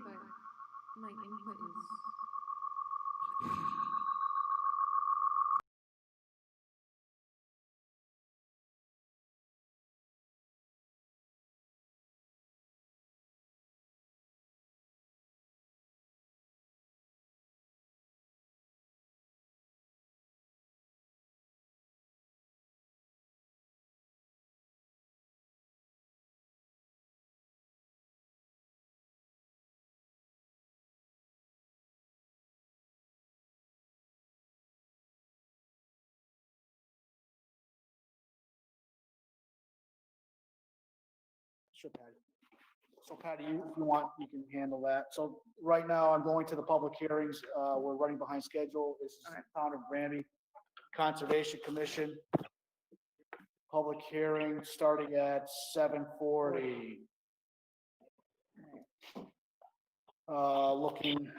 but my input is. Sure, Patty. So Patty, if you want, you can handle that. So right now I'm going to the public hearings. We're running behind schedule. This is the Town of Granby Conservation Commission. Public hearing starting at 7:40. Looking,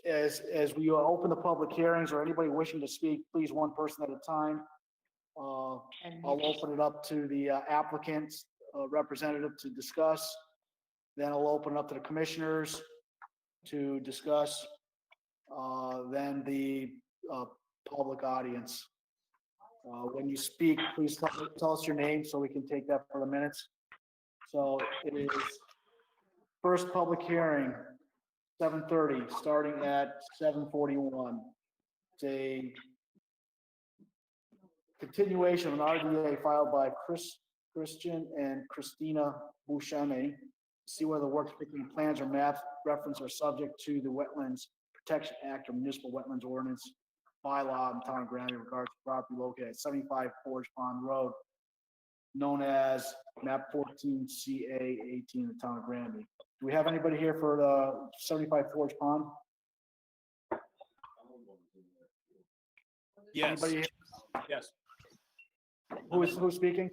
as we open the public hearings or anybody wishing to speak, please one person at a time. I'll open it up to the applicant's representative to discuss. Then I'll open it up to the commissioners to discuss. Then the public audience. When you speak, please tell us your name so we can take that for the minutes. So it is first public hearing, 7:30, starting at 7:41. It's a continuation of an RDA filed by Christian and Christina Bouchane. See whether the work picking plans or maps reference are subject to the Wetlands Protection Act or Municipal Wetlands Ordinance bylaw in the town of Granby in regards to property located at 75 Forge Pond Road, known as map 14 CA 18 in the town of Granby. Do we have anybody here for the 75 Forge Pond? Yes. Anybody here? Yes. Who's speaking?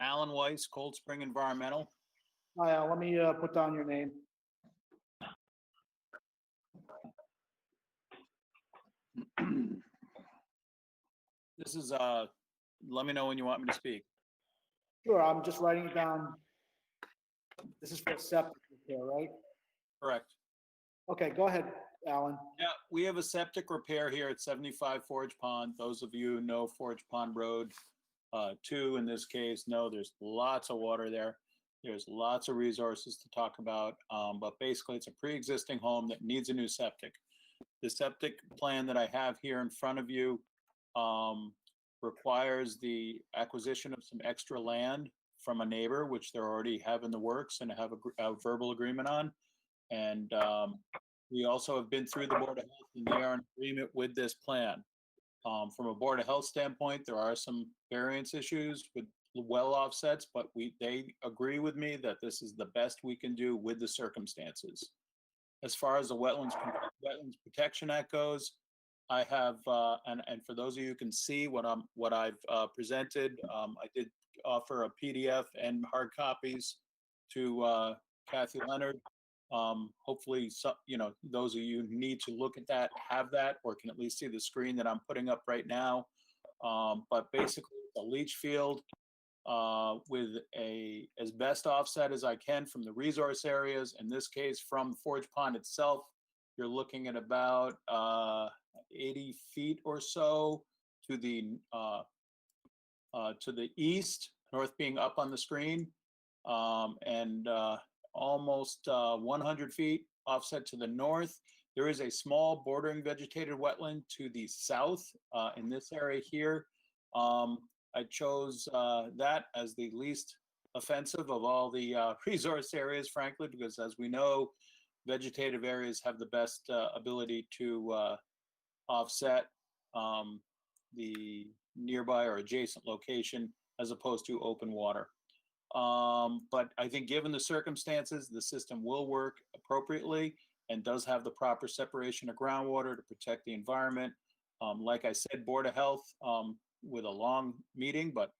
Alan Weiss, Cold Spring Environmental. Let me put down your name. This is, let me know when you want me to speak. Sure, I'm just writing it down. This is for septic repair, right? Correct. Okay, go ahead, Alan. Yeah, we have a septic repair here at 75 Forge Pond. Those of you who know Forge Pond Road 2 in this case know there's lots of water there. There's lots of resources to talk about, but basically it's a pre-existing home that needs a new septic. The septic plan that I have here in front of you requires the acquisition of some extra land from a neighbor, which they already have in the works and have a verbal agreement on. And we also have been through the Board of Health and they are in agreement with this plan. From a Board of Health standpoint, there are some variance issues with well offsets, but they agree with me that this is the best we can do with the circumstances. As far as the Wetlands Protection Act goes, I have, and for those of you who can see what I've presented, I did offer a PDF and hard copies to Kathy Leonard. Hopefully, those of you who need to look at that have that, or can at least see the screen that I'm putting up right now. But basically, it's a leach field with as best offset as I can from the resource areas. In this case, from Forge Pond itself, you're looking at about 80 feet or so to the east, north being up on the screen, and almost 100 feet offset to the north. There is a small bordering vegetated wetland to the south in this area here. I chose that as the least offensive of all the resource areas, frankly, because as we know, vegetative areas have the best ability to offset the nearby or adjacent location as opposed to open water. But I think given the circumstances, the system will work appropriately and does have the proper separation of groundwater to protect the environment. Like I said, Board of Health, with a long meeting, but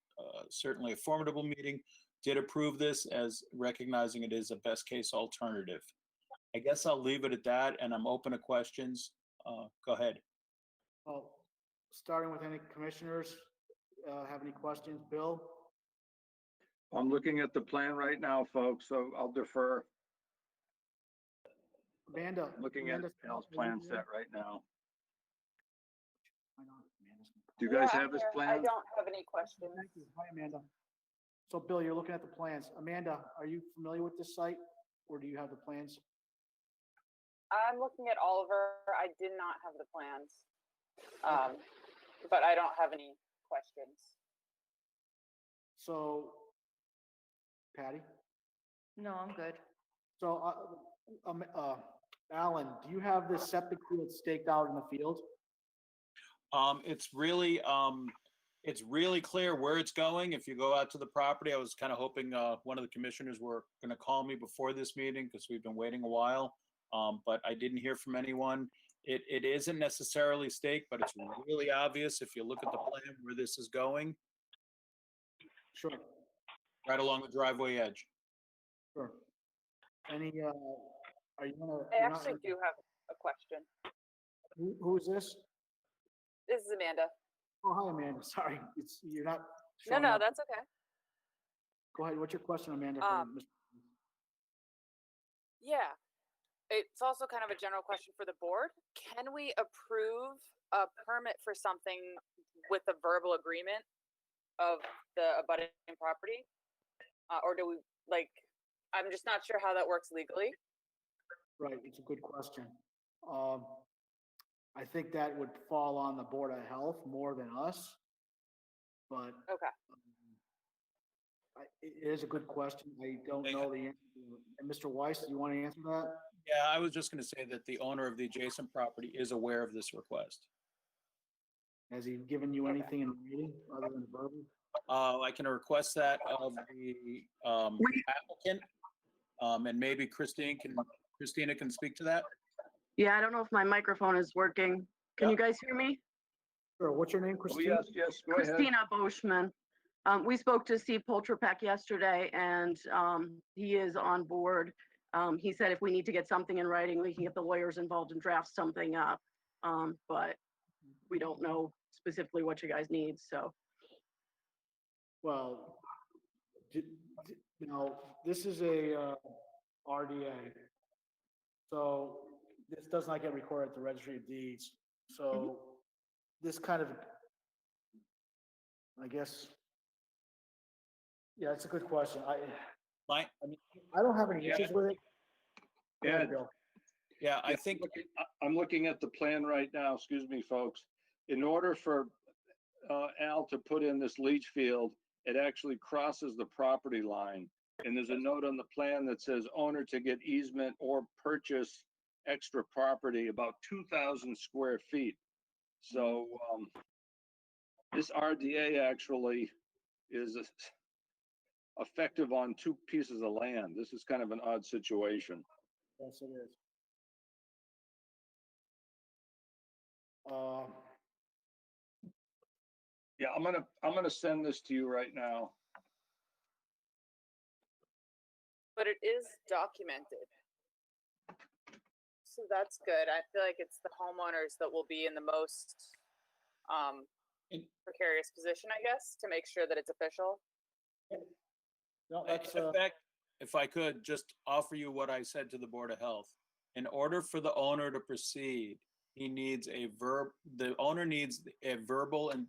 certainly a formidable meeting, did approve this as recognizing it is a best case alternative. I guess I'll leave it at that, and I'm open to questions. Go ahead. Well, starting with any commissioners, have any questions? Bill? I'm looking at the plan right now, folks, so I'll defer. Amanda. Looking at Amanda, Al's are you plan there? set right now. Why not? Amanda's- Do you guys Yeah, have this I'm here. plan? I don't have any questions. Thank you. Hi, Amanda. So Bill, you're looking at the plans. Amanda, are you familiar with this site or do you have the plans? I'm looking at Oliver. I did not have the plans. But I don't have any questions. So, Patty? No, I'm good. So, Alan, do you have this septic field staked out in the field? It's really clear where it's going. If you go out to the property, I was kind of hoping, one of the commissioners were gonna call me before this meeting because we've been waiting a while. But I didn't hear from anyone. It isn't necessarily staked, but it's really obvious if you look at the plan where this is going, Sure, right along the driveway edge. sure. Any, are you gonna? I you're not- actually do have a question. Who is this? This is Amanda. Oh, hi, Amanda. Sorry, you're not. No, showing no, up. that's okay. Go ahead. What's your question, Amanda? for Mr. Yeah. It's also kind of a general question for the board. Can we approve a permit for something with a verbal agreement of the abutting property? Or do we, like, I'm just not sure how that works legally. Right, it's a good question. I think that would fall on the Board of Health more than us. But Okay. it is a good question. I don't know the answer. And Mr. Weiss, do you want to answer that? Yeah, I was just gonna say that the owner of the adjacent property is aware of this request. Has he given you anything in writing other than verbal? I can request that of the applicant. And maybe Christina can speak to that. Yeah, I don't know if my microphone is working. Can Yeah. you guys hear me? Sure, what's your name, Oh, Christine? yes, go ahead. Christina Boschman. We spoke to Steve Polterpeck yesterday and he is on board. He said if we need to get something in writing, we can get the lawyers involved and draft something up. But we don't know specifically what you guys need, so. Well, this is a RDA. So this does not get recorded at the Registry of Deeds. So this kind of, I guess, yeah, it's a good question. I don't have any Yeah. issues with it. Go ahead, Ed, Bill. Yeah, I think, I'm looking at the plan right now, excuse me, folks. In order for Al to put in this leach field, it actually crosses the property line. And there's a note on the plan that says owner to get easement or purchase extra property about 2,000 square feet. So this RDA actually is effective on 2 pieces of land. This is kind of an odd situation. Yes, it is. Yeah, I'm gonna send this to you right now. But it is documented. So that's good. I feel like it's the homeowners that will be in the most precarious position, I guess, to make sure that it's official. No, in that's, effect, if I could just offer you what I said to the Board of Health. In order for the owner to proceed, the owner needs a verbal and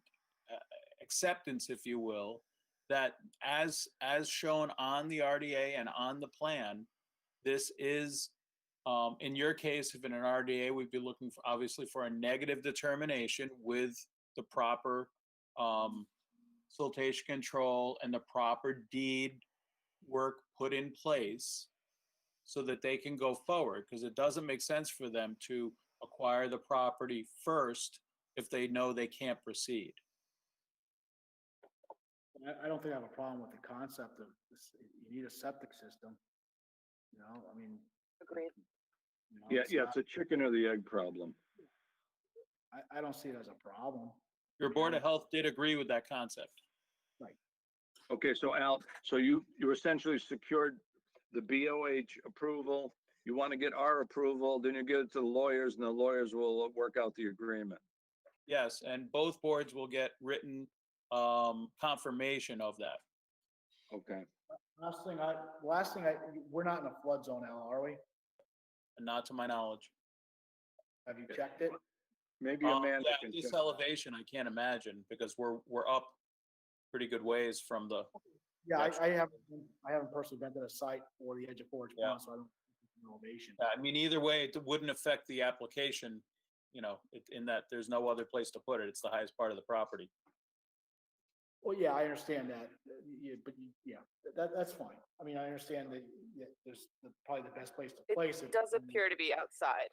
acceptance, if you will, that as shown on the RDA and on the plan, this is, in your case, if in an RDA, we'd be looking for, obviously, for a negative determination with the proper siltation control and the proper deed work put in place so that they can go forward, because it doesn't make sense for them to acquire the property first if they know they can't proceed. I don't think I have a problem with the concept of this. You need a septic system. I mean. Agreed. Yeah, it's yeah, not- it's a chicken or the egg problem. I don't see it as a problem. Your Board of Health did agree with that concept. Okay, so Al, so you essentially secured the BOH approval. You want to get our approval, then you get it to the lawyers and the lawyers will work out the agreement. Yes, and both boards will get written confirmation of that. Okay. Last thing, we're not in a flood zone now, are we? not to my knowledge. Have you checked it? Maybe Yeah, Amanda can this check. elevation, I can't imagine, because we're up pretty good ways from the, Yeah, Gotcha. I haven't personally been to the site or the edge of Forge Yeah. Pond, so I don't know elevation. I mean, either way, it wouldn't affect the application, in that there's no other place to put it. It's the highest part of the property. Well, yeah, I understand that, that's fine. I mean, I understand that, there's probably the best place to place it. It does and- appear to be outside.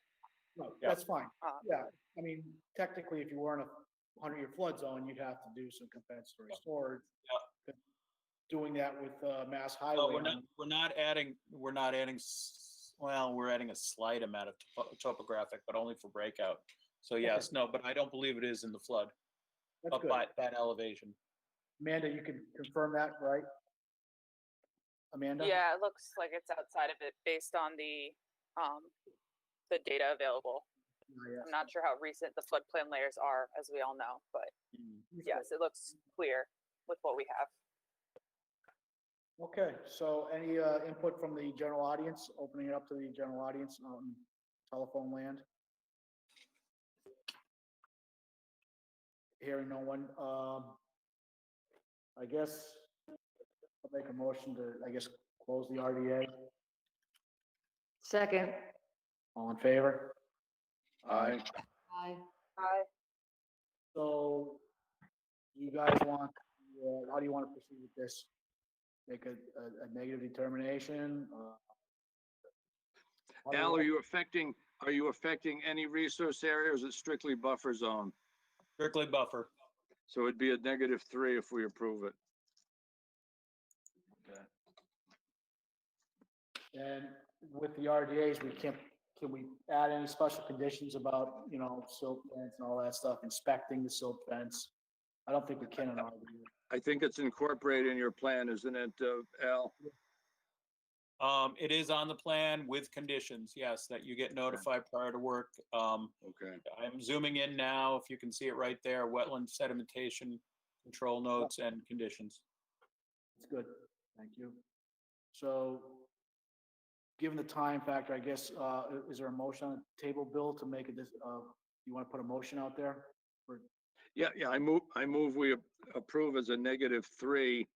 No, Yeah. that's fine. Uh, Yeah, I mean, technically, if you were in a 100-year flood zone, you'd have to do some compensatory storage. Yeah. Doing that with Mass No, Highway. we're adding a slight amount of topographic, but only for breakout. So yes, no, but I don't believe it is in the flood, That's up good. by that elevation. Amanda, you can confirm that, right? Amanda? Yeah, it looks like it's outside of it based on the data available. Yes. I'm not sure how recent the floodplain layers are, as we all know, but Mm. yes, it looks clear with what we have. Okay, so any input from the general audience, opening it up to the general audience on telephone land? Hearing no one, I guess I'll make a motion to, close the RDA. Second. All in favor? Aye. Aye. Aye. So you guys want, how do you want to proceed with this? Make a negative determination? How do Al, we- are you affecting any resource area, or is it strictly buffer zone? Strictly buffer. So it'd be a -3 if we approve it. And with the RDAs, can we add any special conditions about, silt fence and all that stuff, inspecting the silt fence? I don't think we can in RDA. I think it's incorporated in your plan, isn't it, Al? It is on the plan with conditions, yes, that you get notified prior to work. Okay. I'm zooming in now, if you can see it right there, wetland sedimentation, control notes and conditions. It's good, thank you. So, given the time factor, I guess, is there a motion on the table, Bill, to make it this, you want to put a motion out there? Yeah, I move we approve as a -3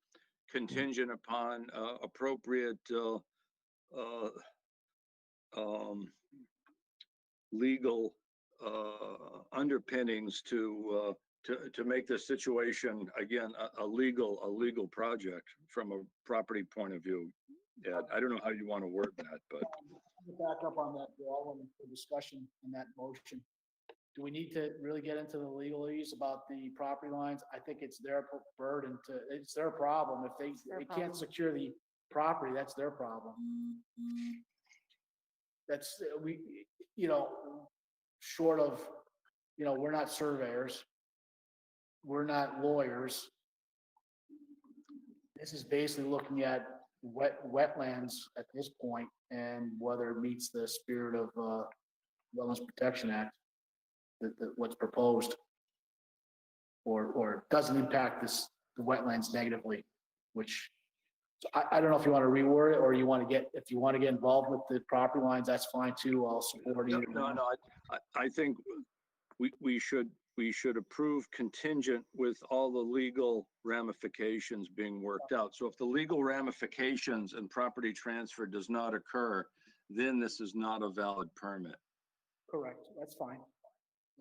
contingent upon appropriate legal underpinnings to make this situation, again, a legal project from a property point of view. Yeah, I don't know how you want to word that, but Back up on that, Bill, and for discussion on that motion. Do we need to really get into the legalese about the property lines? I think it's their burden it's their problem. If they can't secure the property, that's their problem. That's, short of, we're not surveyors. We're not lawyers. This is basically looking at wetlands at this point and whether it meets the spirit of Wetlands Protection Act, what's proposed, or doesn't impact the wetlands negatively, which, so I don't know if you want to reword it or if you want to get involved with the property lines, that's fine too. I'll support either. no, I think we should approve contingent with all the legal ramifications being worked out. So if the legal ramifications and property transfer does not occur, then this is not a valid permit. Correct, that's fine.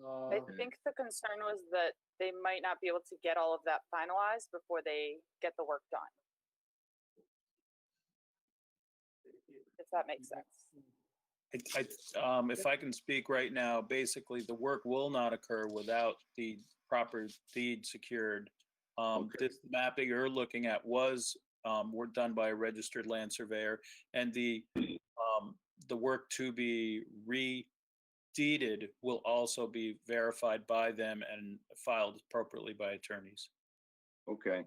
I think the concern was that they might not be able to get all of that finalized before they get the work done. If that makes sense. If I can speak right now, basically the work will not occur without the proper deed secured. This mapping you're looking at was work done by a registered land surveyor, and the work to be re-deeded will also be verified by them and filed appropriately by attorneys. Okay.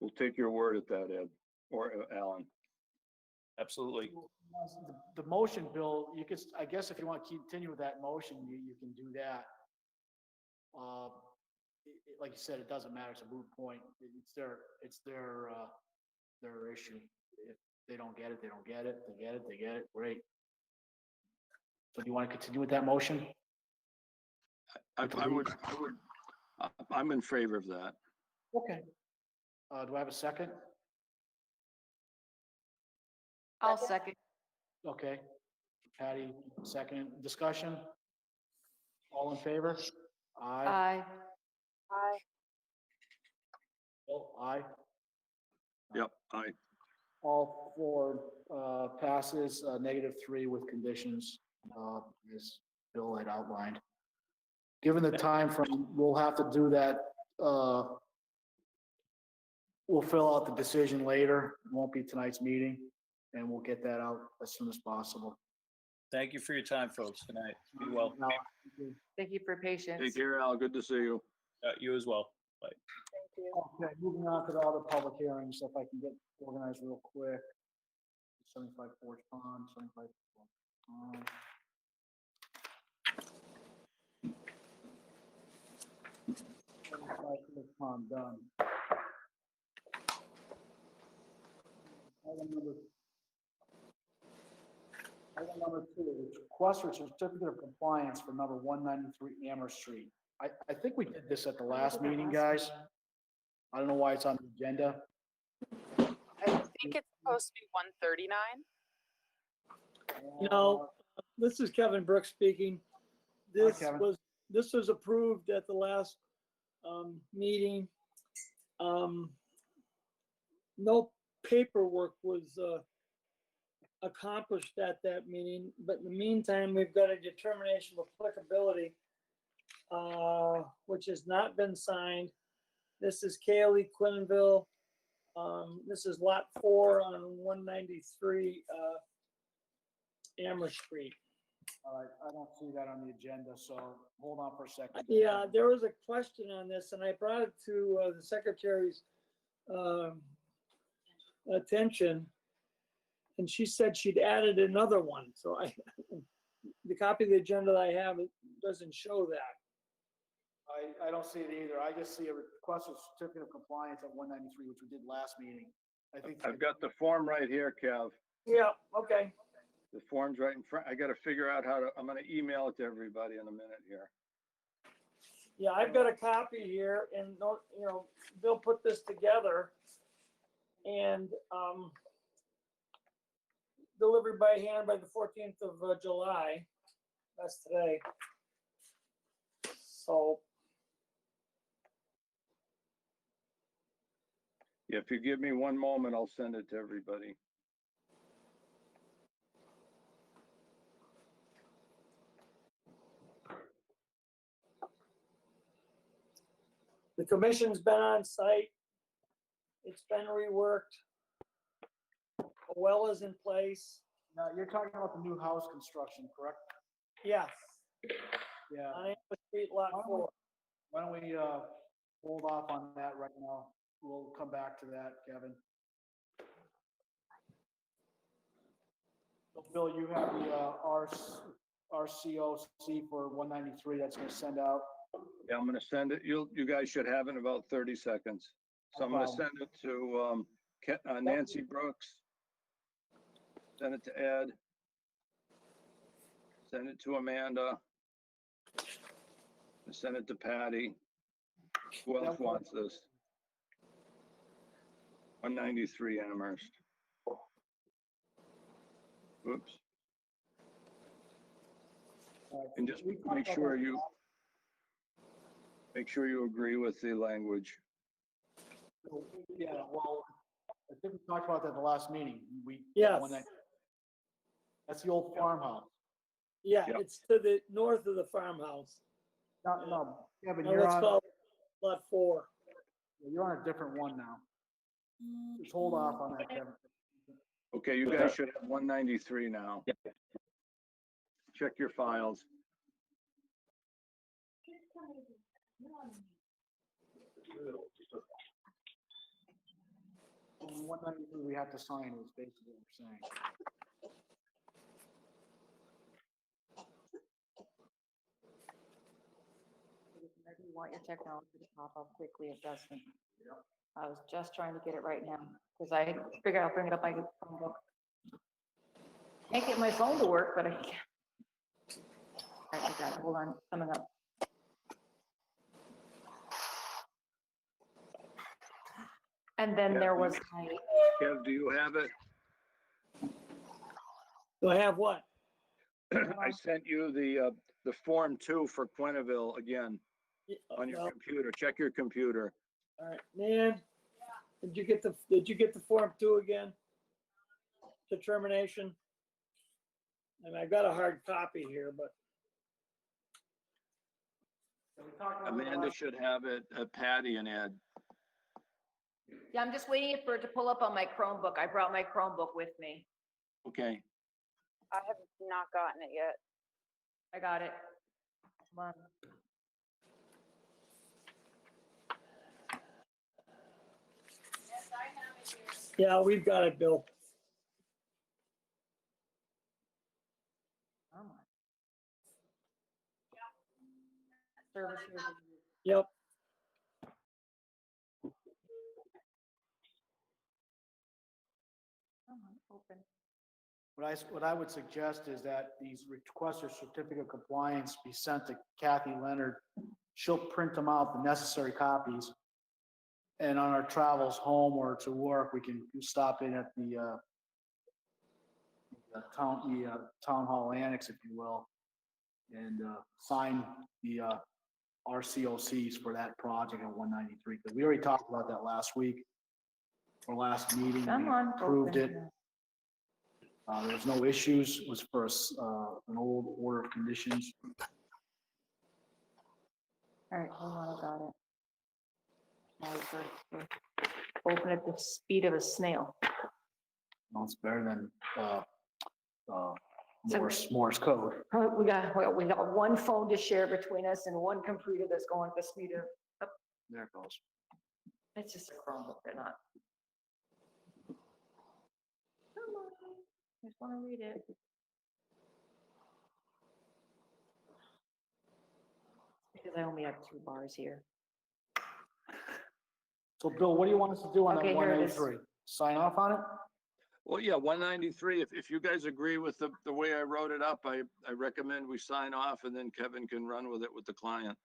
We'll take your word at that, Ed, or Alan. Absolutely. The motion, Bill, you could, I guess if you want to continue with that motion, you can do that. Like you said, it doesn't matter, it's a moot point. It's their issue. If they don't get it, they don't get it. They get it, great. So do you want to continue with that motion? I'm in favor of that. Okay. Do I have a second? I'll second. Okay. Patty, second. Discussion? All in favor? Aye. Aye. Aye. Bill, aye. Yep, All four passes, -3 with conditions, as Bill had outlined. Given the time frame, we'll have to do that. We'll fill out the decision later. It won't be tonight's meeting, and we'll get that out as soon as possible. Thank you for your time, folks. Good night. Be well. Now, Thank you for your patience. take care, Al. Good to see you. You as well. Bye. Thank you. Okay, moving on to the other public hearings, if I can get organized real quick. 75 Forge Pond, 75 Forge Pond. 75 Forge Pond done. Item number 2, request for certificate of compliance for number 193 Amherst Street. I think we did this at the last meeting, guys. I don't know why it's on the agenda. I think it's supposed to be 139. No, this is Kevin Brooks speaking. This Kevin. was approved at the last meeting. No paperwork was accomplished at that meeting, but in the meantime, we've got a determination of applicability, which has not been signed. This is Kaylee Quinville. This is lot 4 on 193 Amherst Street. All right, I don't see that on the agenda, so hold on for a second. Yeah, there was a question on this, and I brought it to the secretary's attention, and she said she'd added another one. So the copy of the agenda that I have, it doesn't show that. I don't see it either. I just see a request of certificate of compliance at 193, which we did last meeting. I think. I've got the form right here, Kev. Yeah, okay. The form's right in front. I got to figure out how to, I'm going to email it to everybody in a minute here. Yeah, I've got a copy here, and Bill put this together, and delivered by hand by the 14th of July. That's today. So. Yeah, if you give me one moment, I'll send it to everybody. The commission's been on site. It's been reworked. A well is in place. Now, you're talking about the new house construction, correct? Yes, Yeah. on Amherst Street, lot 4. Why don't we hold off on that right now? We'll come back to that, Kevin. So, Bill, you have the RCOC for 193 that's going to send out. Yeah, I'm going to send it. You guys should have it in about 30 seconds. So I'm going to send it to Nancy Brooks. Send it to Ed. Send it to Amanda. Send it to Patty. Who else wants this? 193 Amherst. Oops. And just make sure you agree with the language. Yeah, well, I think we talked about that at the last meeting. Yes. That's the old farmhouse. Yeah, Yep. it's to the north of the farmhouse. No, Kevin, No, you're let's on, call it lot 4. you're on a different one now. Just hold off on that, Kevin. Okay, you guys should have 193 now. Check your files. 193 we have to sign is basically what we're saying. Whenever you want your technology to pop up quickly, it doesn't. I was just trying to get it right now, because I figured I'll bring it up my phone book. Can't get my phone to work, but I can. All right, I got it. Hold on, coming up. And then Yeah, there was my, Kev, do you have it? Do I have what? I sent you the Form 2 for Quenneville again on your Well, computer. Check your computer. all right, Nan, did you get the Form 2 again? Determination? And I've got a hard copy here, but Amanda should have it, Patty and Ed. yeah, I'm just waiting for it to pull up on my Chromebook. I brought my Chromebook with me. Okay. I have not gotten it yet. I got it. Come on. yeah, we've got it, Bill. Come on. Service here. Yep. Come on, open. What I would suggest is that these requests for certificate of compliance be sent to Kathy Leonard. She'll print them out, the necessary copies. And on our travels home or to work, we can stop in at the town hall annex, if you will, and sign the RCOCs for that project at 193. Because we already talked about that last week, or last meeting. Come We on. approved open. it. There was no issues. It was for an old order of conditions. All right, hold on, I got it. Now open at the speed of a snail. Well, it's better than So- Morse code. We got one phone to share between us and one computer that's going at the speed of, There it goes. it's just a Chromebook, they're not. Come on, I just want to read it. Because I only have 2 bars here. So Bill, what do you want us to do on that Okay, here it is. 183? Sign off on it? Well, yeah, 193, if you guys agree with the way I wrote it up, I recommend we sign off and then Kevin can run with it with the client.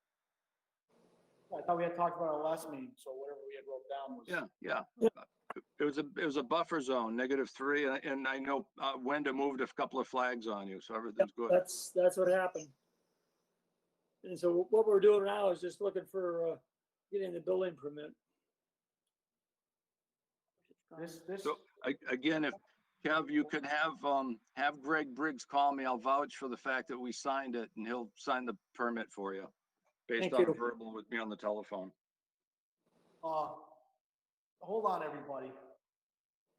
I thought we had talked about our last meeting, so whatever we had wrote down was. Yeah. It was a buffer zone, -3, and I know Wenda moved a couple of flags on you, so everything's good. That's what happened. And so what we're doing now is just looking for getting the building permit. This, So again, if Kev, you could have Greg Briggs call me, I'll vouch for the fact that we signed it and he'll sign the permit for you based Thank on a you. verbal with me on the telephone. hold on, everybody.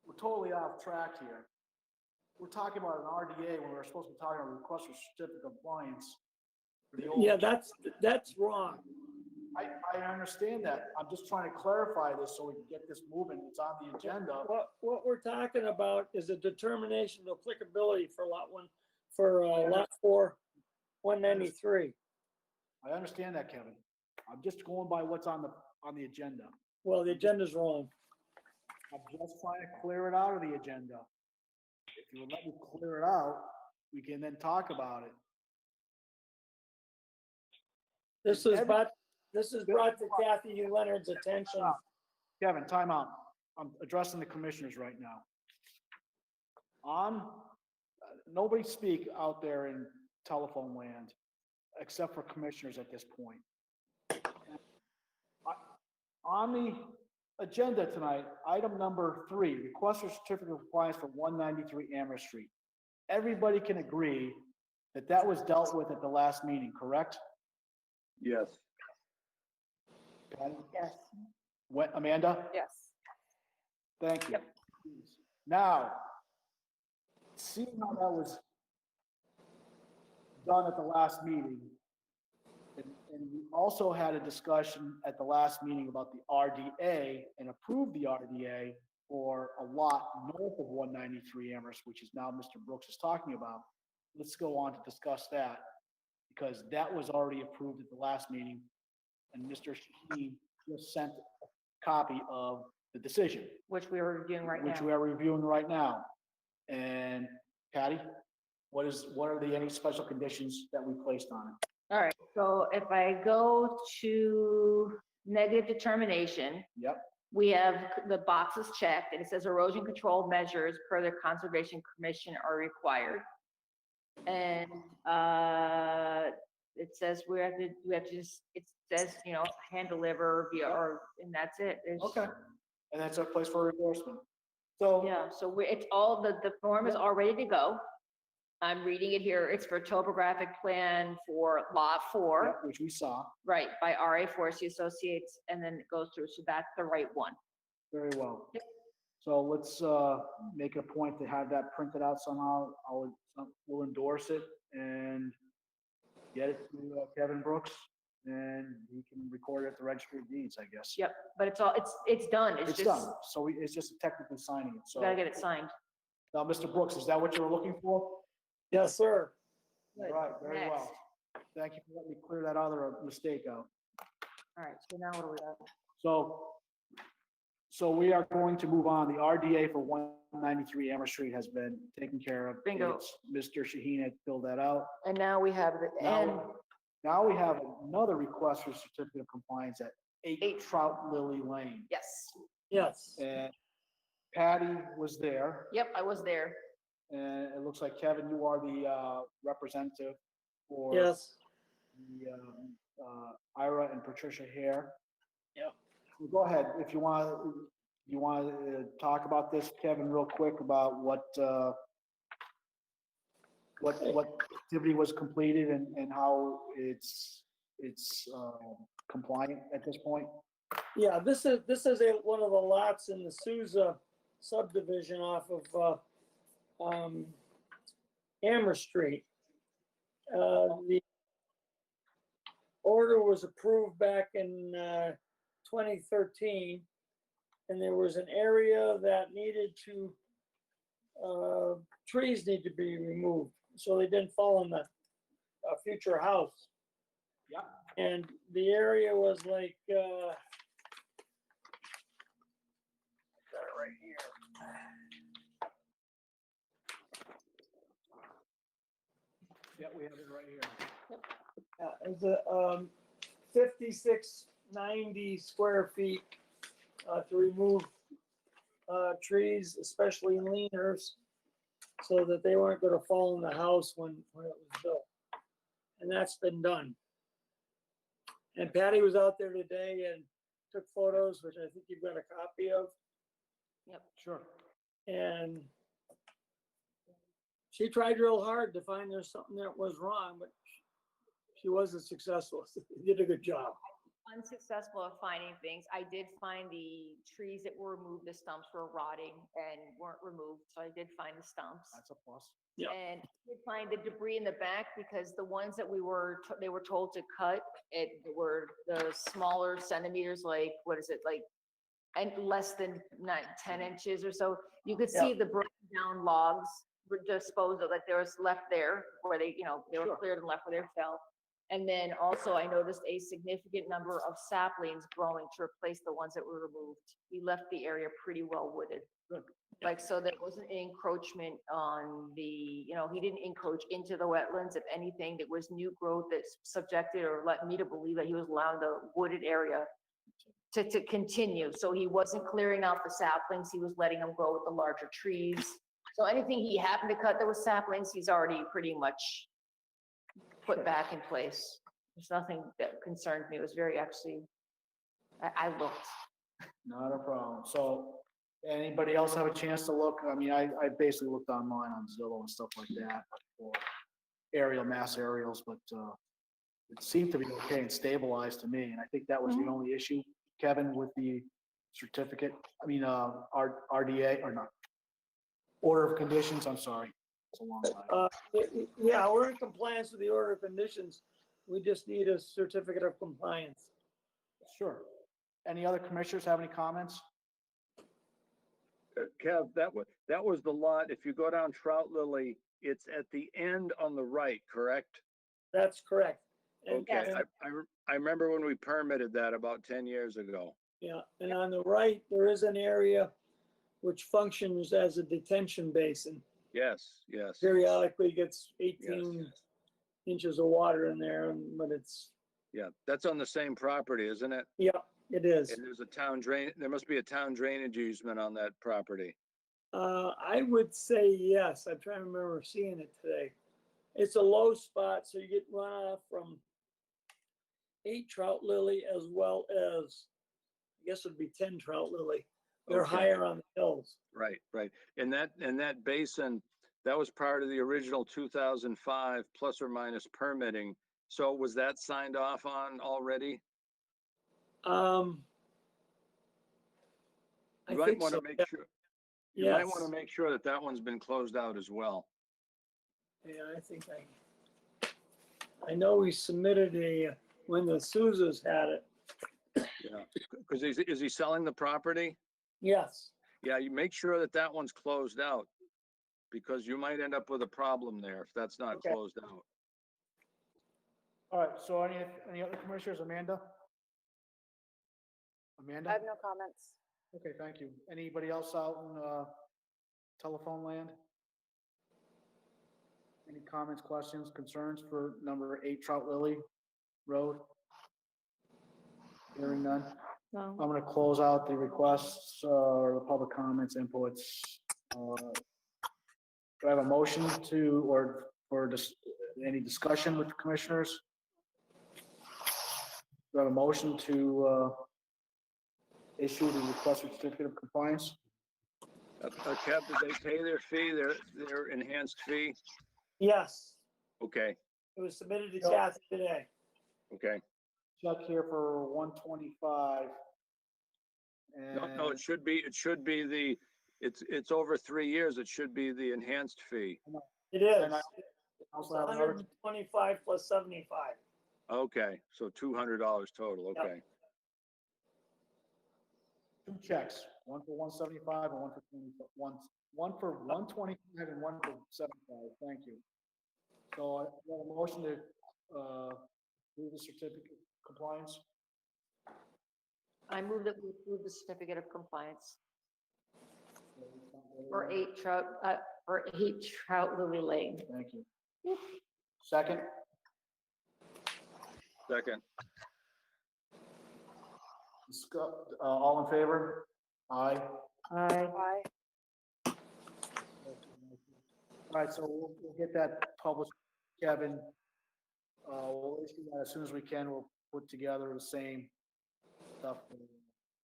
We're totally off track here. We're talking about an RDA when we're supposed to be talking about a request for certificate of compliance. for the old- Yeah, that's wrong. I understand that. I'm just trying to clarify this so we can get this moving. It's on the agenda. What we're talking about is a determination of applicability for lot 4, 193. I understand that, Kevin. I'm just going by what's on the agenda. Well, the agenda's wrong. I'm just trying to clear it out of the agenda. If you would let me clear it out, we can then talk about it. This is brought to Kathy Leonard's attention. Kevin, time out. I'm addressing the commissioners right now. Nobody speak out there in telephone land, except for commissioners at this point. On the agenda tonight, item number 3, request for certificate of compliance for 193 Amherst Street. Everybody can agree that that was dealt with at the last meeting, correct? Yes. Yes. What, Amanda? Yes. Thank you. Now, seeing how that was done at the last meeting, and we also had a discussion at the last meeting about the RDA and approved the RDA for a lot north of 193 Amherst, which is now Mr. Brooks is talking about. Let's go on to discuss that, because that was already approved at the last meeting, and Mr. Shaheen just sent a copy of the decision, Which we are reviewing right which now. we are reviewing right now. And Patty, what are the any special conditions that we placed on it? All right, so if I go to negative determination, Yep, we have the boxes checked, and it says erosion control measures per the Conservation Commission are required. And it says we have to just, it says, you know, hand deliver via, and that's it. okay. And that's a place for endorsement. So, Yeah, so it's all, the form is all ready to go. I'm reading it here. It's for topographic plan for lot 4, yep, which we saw, right, by RA Forestry Associates, and then it goes through, so that's the right one. very well. Yep. So let's make a point to have that printed out somehow. We'll endorse it and get it to Kevin Brooks, and he can record it at the registry of deeds, I guess. Yep, but it's all, it's done. It's just, done, so it's just technically signing it, so. Gotta get it signed. Now, Mr. Brooks, is that what you were looking for? Yes, sir. Good. Right, very Next. well. Thank you for letting me clear that other mistake out. All right, so now what do we have? So we are going to move on. The RDA for 193 Amherst Street has been taken care of. Bingo. It's- Mr. Shaheen had filled that out. And now we have the, and Now we have another request for certificate of compliance at 8 Trout Lilly Lane. yes, Yes. And Patty was there, yep, I was there. and it looks like, Kevin, you are the representative for Yes. the Ira and Patricia Hare. Yep. Well, go ahead, if you want to talk about this, Kevin, real quick, about what activity was completed and how it's compliant at this point. Yeah, this is one of the lots in the Souza subdivision off of Amherst Street. The order was approved back in 2013, and there was an area that needed to trees need to be removed, so they didn't fall in the future house. Yep. And the area was like right here. Yeah, we have it right here. It's a 5690 square feet to remove trees, especially leaners, so that they weren't going to fall in the house when it was built. And that's been done. And Patty was out there today and took photos, which I think you've got a copy of. Sure. And she tried real hard to find there's something that was wrong, but she wasn't successful. She did a good job. Unsuccessful at finding things. I did find the trees that were removed, the stumps were rotting and weren't removed, so I did find the stumps. That's a plus. Yeah. And I did find the debris in the back, because the ones that they were told to cut, were the smaller centimeters, like, what is it, like, and less than 10 inches or so. You could see the broken down logs were disposed of, like there was left there where they, they were Sure. cleared and left where they fell. And then also I noticed a significant number of saplings growing to replace the ones that were removed. He left the area pretty well wooded. Good. Like, so there wasn't an encroachment on the, he didn't encroach into the wetlands. If anything, there was new growth that subjected or led me to believe that he was allowing the wooded area to continue. So he wasn't clearing out the saplings, he was letting them grow with the larger trees. So anything he happened to cut that was saplings, he's already pretty much put back in place. There's nothing that concerned me. It was very actually, I looked. Not a problem. So anybody else have a chance to look? I mean, I basically looked online on Zillow and stuff like that for mass aerials, but it seemed to be okay and stabilized to me. And I think that was the only issue, Kevin, with the certificate. I mean, RDA or not, order of conditions. I'm sorry. It's a long line. Yeah, we're in compliance with the order of conditions. We just need a certificate of compliance. Sure. Any other commissioners have any comments? Kev, that was the lot. If you go down Trout Lilly, it's at the end on the right, correct? That's correct. And- Okay, and- I remember when we permitted that about 10 years ago. Yeah, and on the right, there is an area which functions as a detention basin. Yes, yes. periodically gets 18 inches of water in there, but it's, Yeah, that's on the same property, isn't it? yeah, it is. And there's a town drain, there must be a town drainage easement on that property. I would say yes. I'm trying to remember seeing it today. It's a low spot, so you get runoff from 8 Trout Lilly as well as, I guess it'd be 10 Trout Lilly. They're Okay. higher on the hills. Right, right. And that basin, that was part of the original 2005 plus or minus permitting. So was that signed off on already? I You might think want so. to make Yeah. sure, you might Yes. want to make sure that that one's been closed out as well. Yeah, I think I know we submitted when the Souza's had it. Yeah, because is he selling the property? Yes. Yeah, you make sure that that one's closed out because you might end up with a problem there if that's not Okay. closed out. All right, so any other commissioners, Amanda? Amanda? I have no comments. Okay, thank you. Anybody else out in, telephone land? Any comments, questions, concerns for number 8 Trout Lily Road? Hearing none. No. I'm gonna close out the requests, or the public comments, inputs. Do I have a motion to, or just any discussion with the commissioners? Do I have a motion to, issue the request for certificate of compliance? Kev, did they pay their fee, their enhanced fee? Yes. Okay, It was submitted to Yep. Kathy today. okay. Check here for 125. No, it should be it's over 3 years. It should be the enhanced fee. It is. And I- It's Also have another, 125 plus 75. Okay, so $200 total, okay. two checks, one for 175 and one for 125 and one for 75. Thank you. So I have a motion to, do the certificate of compliance. I move that we approve the certificate of compliance for 8 Trout Lily Lane. Thank you. Second, Second, all in favor? Aye. Aye. Aye. All right, so we'll get that published, Kevin. We'll issue that as soon as we can. We'll put together the same stuff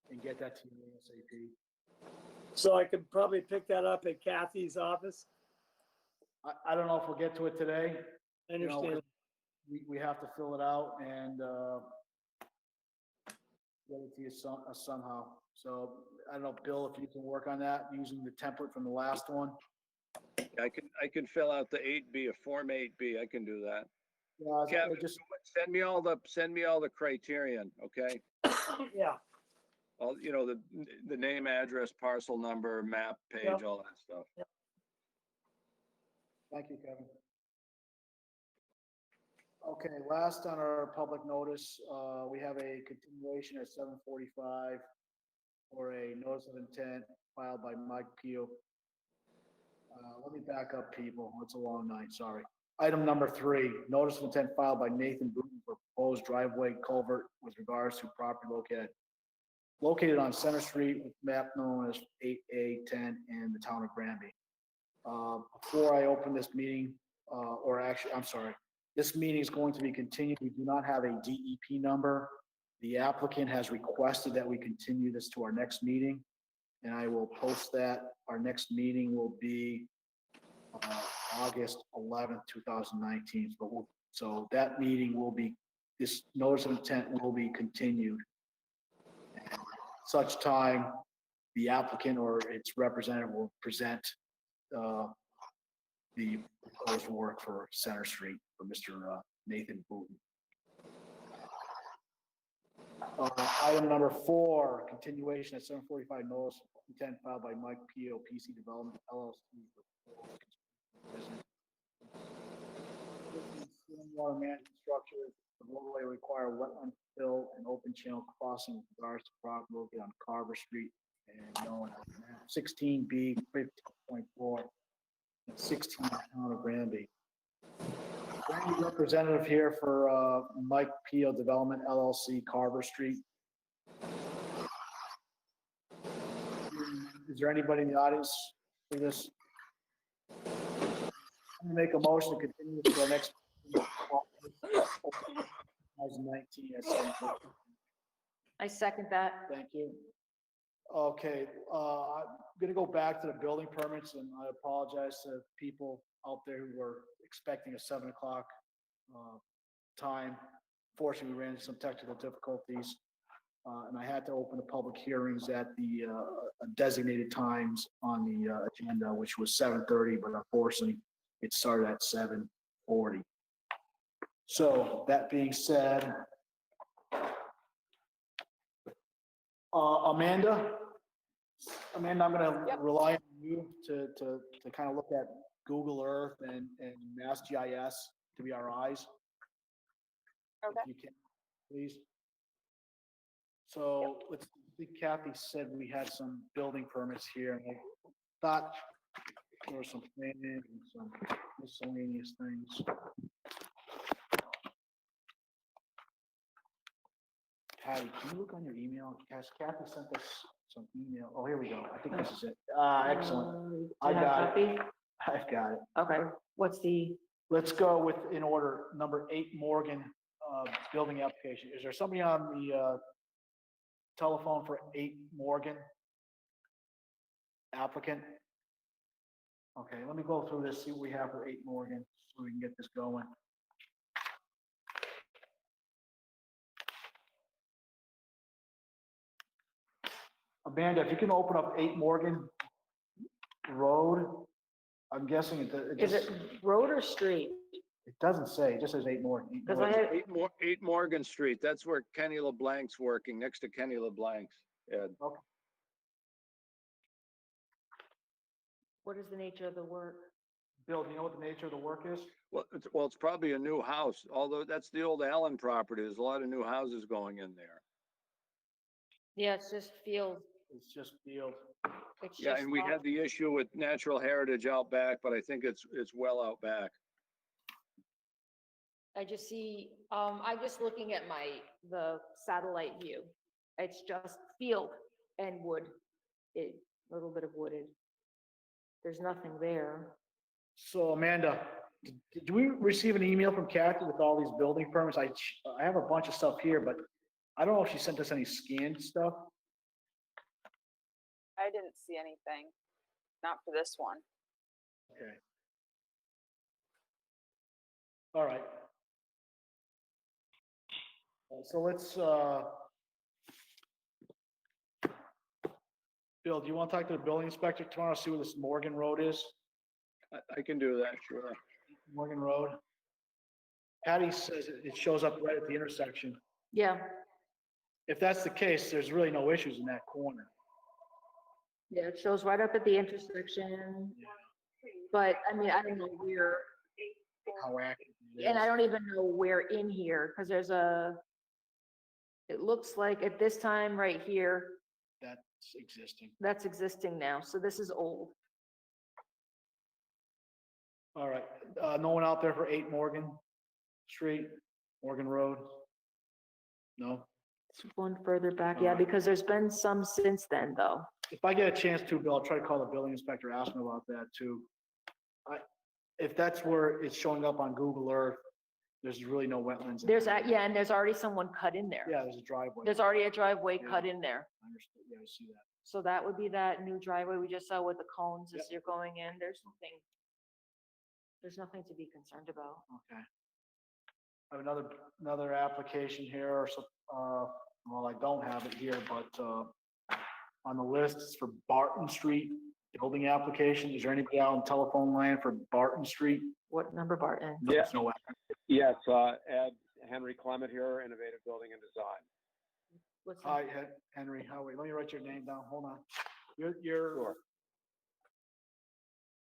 and get that to you ASAP. So I could probably pick that up at Kathy's office. I don't know if we'll get to it today. I You know, understand. We have to fill it out and, get it to you somehow. So I don't know, Bill, if you can work on that using the template from the last one. I can fill out the 8B, a Form 8B. I can do that. Yeah, Kevin, just, send me all the criterion, okay? Yeah. All, the name, address, parcel number, map, page, Yep. all that stuff. thank you, Kevin. Okay, last on our public notice, we have a continuation at 7:45 for a notice of intent filed by Mike Peel. Let me back up, people. It's a long night, sorry. Item number 3, notice of intent filed by Nathan Booton for proposed driveway culvert with regards to property located on Center Street with map known as 8A10 in the town of Granby. Before I open this meeting, I'm sorry, this meeting is going to be continued. We do not have a DEP number. The applicant has requested that we continue this to our next meeting, and I will post that. Our next meeting will be August 11th, 2019. So that meeting will be, this notice of intent will be continued. And such time, the applicant or its representative will present the proposed work for Center Street for Mr. Nathan Booton. Item number 4, continuation at 7:45, notice of intent filed by Mike Peel, PC Development LLC. Stormwater management structure, the roadway require wetland fill and open channel crossing with regards to property located on Carver Street and known as map 16B 15.4 16 town of Granby. Brandy representative here for Mike Peel Development LLC, Carver Street. Is there anybody in the audience for this? I'm gonna make a motion to continue to our next 2019 at 7:00. I second that. Thank you. Okay, I'm gonna go back to the building permits, and I apologize to people out there who were expecting a 7 o'clock time. Fortunately, we ran into some technical difficulties, and I had to open the public hearings at the designated times on the agenda, which was 7:30, but unfortunately, it started at 7:40. So that being said, Amanda, I'm gonna Yep. rely on you to kind of look at Google Earth and Mass GIS to be our eyes. Okay. If you can, please. So let's, I think Kathy said we had some building permits here, and I thought there were some plans and some miscellaneous things. Patty, can you look on your email? Kathy sent us some email. Oh, here we go. I think this is it. Excellent. I Do you have got a copy? I've got it. Okay, what's the, Let's go with, in order, number 8 Morgan, building application. Is there somebody on the telephone for 8 Morgan? Applicant? Okay, let me go through this, see what we have for 8 Morgan, so we can get this going. Amanda, if you can open up 8 Morgan Road, I'm guessing is it road or street? it doesn't say, it just says 8 Morgan. 8 Because I Morgan. had, 8 Morgan Street, that's where Kenny LeBlanc's working, next to Kenny LeBlanc's. Ed. what is the nature of the work? Bill, do you know what the nature of the work is? Well, it's probably a new house, although that's the old Allen property. There's a lot of new houses going in there. Yeah, it's just field. It's just field. It's Yeah, just and we not- had the issue with natural heritage out back, but I think it's well out back. I just see, I'm just looking at the satellite view. It's just field and wood, a little bit of wooded. There's nothing there. So Amanda, did we receive an email from Kathy with all these building permits? I have a bunch of stuff here, but I don't know if she sent us any scanned stuff. I didn't see anything, not for this one. Okay. All right. So let's, Bill, do you want to talk to the building inspector tomorrow, see where this Morgan Road is? I can do that, sure. Morgan Road. Patty says it shows up right at the intersection. Yeah, If that's the case, there's really no issues in that corner. yeah, it shows right up at the intersection. But I mean, I don't know where, How accurate it and I is. don't even know where in here, because there's it looks like at this time right here, That's existing. that's existing now. So this is old. All right, no one out there for 8 Morgan Street, Morgan Road? No? It's one further back, yeah, because there's been some since then, though. If I get a chance to, Bill, I'll try to call the building inspector, ask him about that too. If that's where it's showing up on Google Earth, there's really no wetlands. in There's, there. yeah, and there's already someone cut in there. Yeah, there's a driveway. There's already a driveway Yeah. cut in there. I understand, yeah, I see that. So that would be that new driveway we just saw with the cones as Yep. you're going in. There's nothing to be concerned about. Okay. I have another application here, or so, well, I don't have it here, but, on the list, it's for Barton Street building application. Is there anybody out on telephone line for Barton Street? What number, Barton? No, Yeah. there's no. Yes, Ed Henry Clement here, Innovative Building and Design. What's Hi, that? Henry, how are you? Let me write your name down, hold on. You're, Sure.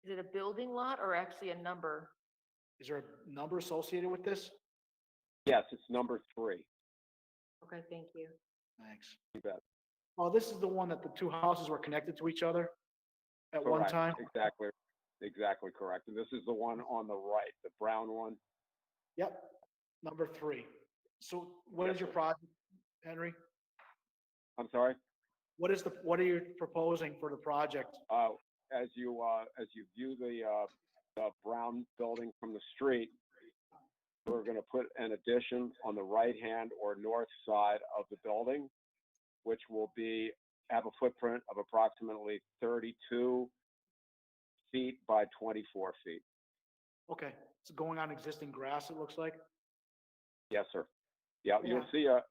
Is it a building lot or actually a number? is there a number associated with this? Yes, it's number 3. Okay, thank you. Thanks. You bet. Oh, this is the one that the two houses were connected to each other at one Correct, time? Exactly. exactly correct. And this is the one on the right, the brown one. Yep, number 3. So what is your project, Henry? I'm sorry? What are you proposing for the project? As you view the brown building from the street, we're going to put an addition on the right-hand or north side of the building, which will have a footprint of approximately 32 feet by 24 feet. Okay, it's going on existing grass, it looks like. Yes, sir. Yeah, Yeah. you'll see are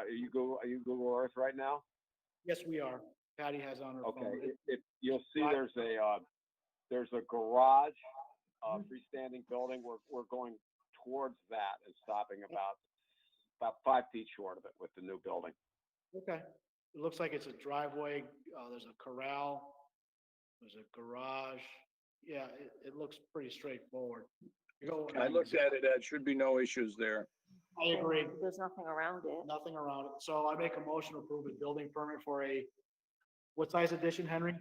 you Google Earth right now? Yes, we are. Patty has on her phone. Okay, you'll see Right. there's a garage, freestanding building. We're going towards that and stopping about 5 feet short of it with the new building. Okay, it looks like it's a driveway. There's a corral. There's a garage. Yeah, it looks pretty straightforward. I looked at it, Ed, should be no issues there. I agree. There's nothing around it. Nothing around it. So I make a motion to approve a building permit for what size addition, Henry?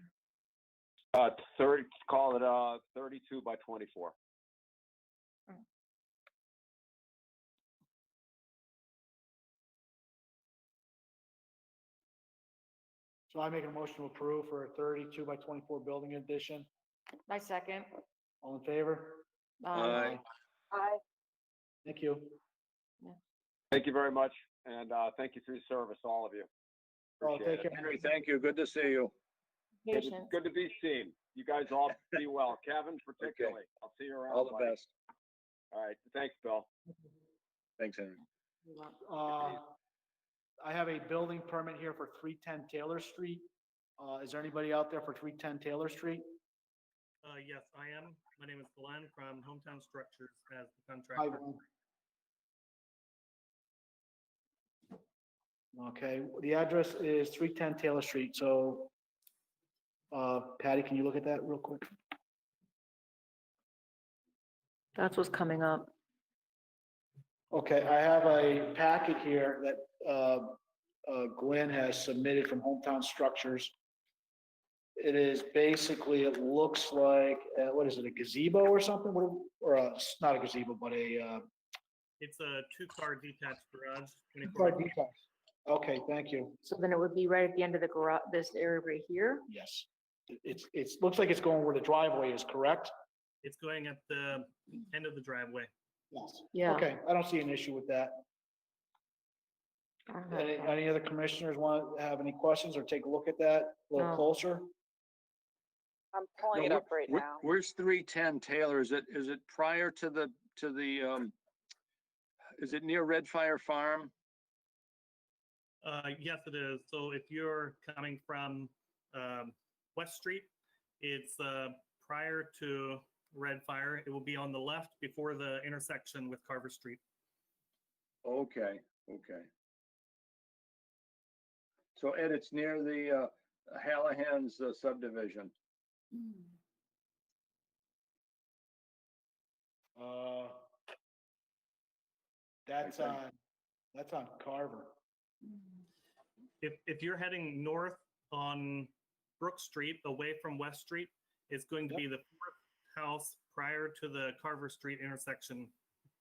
30, call it 32 by 24. So I make a motion to approve for a 32 by 24 building addition. My second. All in favor? Aye. Aye. Thank you. Thank you very much, and thank you for your service, all of you. Oh, Appreciate take it. care. Henry, thank you. Good to see you. Patience. Good to be seen. You guys all be well. Kevin, particularly. I'll see you around. All the buddy. best. All right. Thanks, Bill. Thanks, Henry. I have a building permit here for 310 Taylor Street. Is there anybody out there for 310 Taylor Street? Yes, I am. My name is Glenn from Hometown Structures as the Hi, contractor. Glenn. Okay, the address is 310 Taylor Street, so, Patty, can you look at that real quick? That's what's coming up. Okay, I have a packet here that, Glenn has submitted from Hometown Structures. It is basically, it looks like, what is it, a gazebo or something? Not a gazebo, but It's a two-car detached garage. 24 Right, detached. Okay, thank you. So then it would be right at the end of the garage, this area right here. Yes. It's looks like it's going where the driveway is, correct? It's going at the end of the driveway. Yes. Yeah. Okay, I don't see an issue with that. I don't have that. Any other commissioners want to have any questions or take a look at that a little No. closer? I'm pulling it up right now. Where's 310 Taylor? Is it prior to the, is it near Red Fire Farm? Yes, it is. So if you're coming from West Street, it's prior to Red Fire. It will be on the left before the intersection with Carver Street. Okay, okay. So Ed, it's near the Hallahan's subdivision. That's Okay. on Carver. If you're heading north on Brook Street, away from West Street, it's going to be the fourth house prior to the Carver Street intersection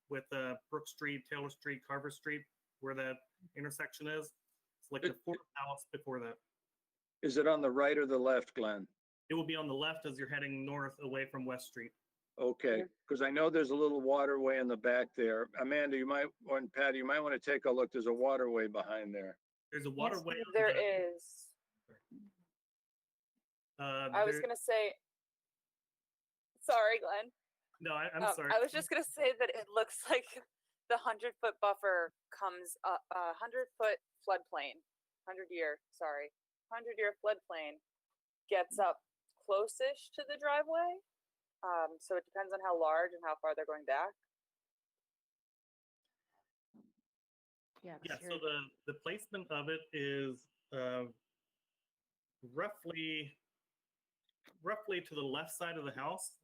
with Brook Street, Taylor Street, Carver Street, where that intersection is. It's like the fourth house before that. Is it on the right or the left, Glenn? It will be on the left as you're heading north away from West Street. Okay, because I know there's a little waterway in the back there. Amanda, and Patty, you might want to take a look. There's a waterway behind there. There's a waterway. on There the- is. I was there- gonna say, sorry, Glenn. No, I'm Oh, sorry. I was just gonna say that it looks like the 100-foot buffer comes, 100-foot floodplain, 100-year, sorry, 100-year floodplain gets up close-ish to the driveway. So it depends on how large and how far they're going back. Yeah. 'cause Yeah, here- so the placement of it is roughly to the left side of the house.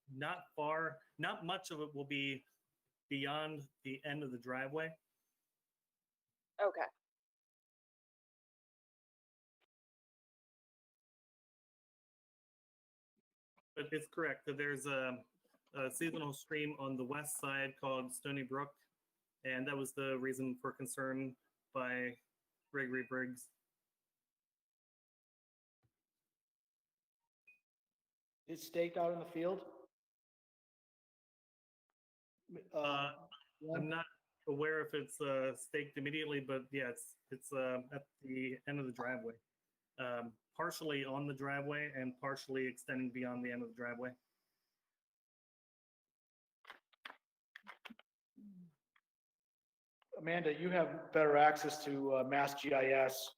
Not far, not much of it will be beyond the end of the driveway. Okay. But it's correct that there's a seasonal stream on the west side called Stony Brook, and that was the reason for concern by Gregory Briggs. Is stake out in the field? I'm not aware if it's staked immediately, but yeah, it's at the end of the driveway. Partially on the driveway and partially extending beyond the end of the driveway. Amanda, you have better access to Mass GIS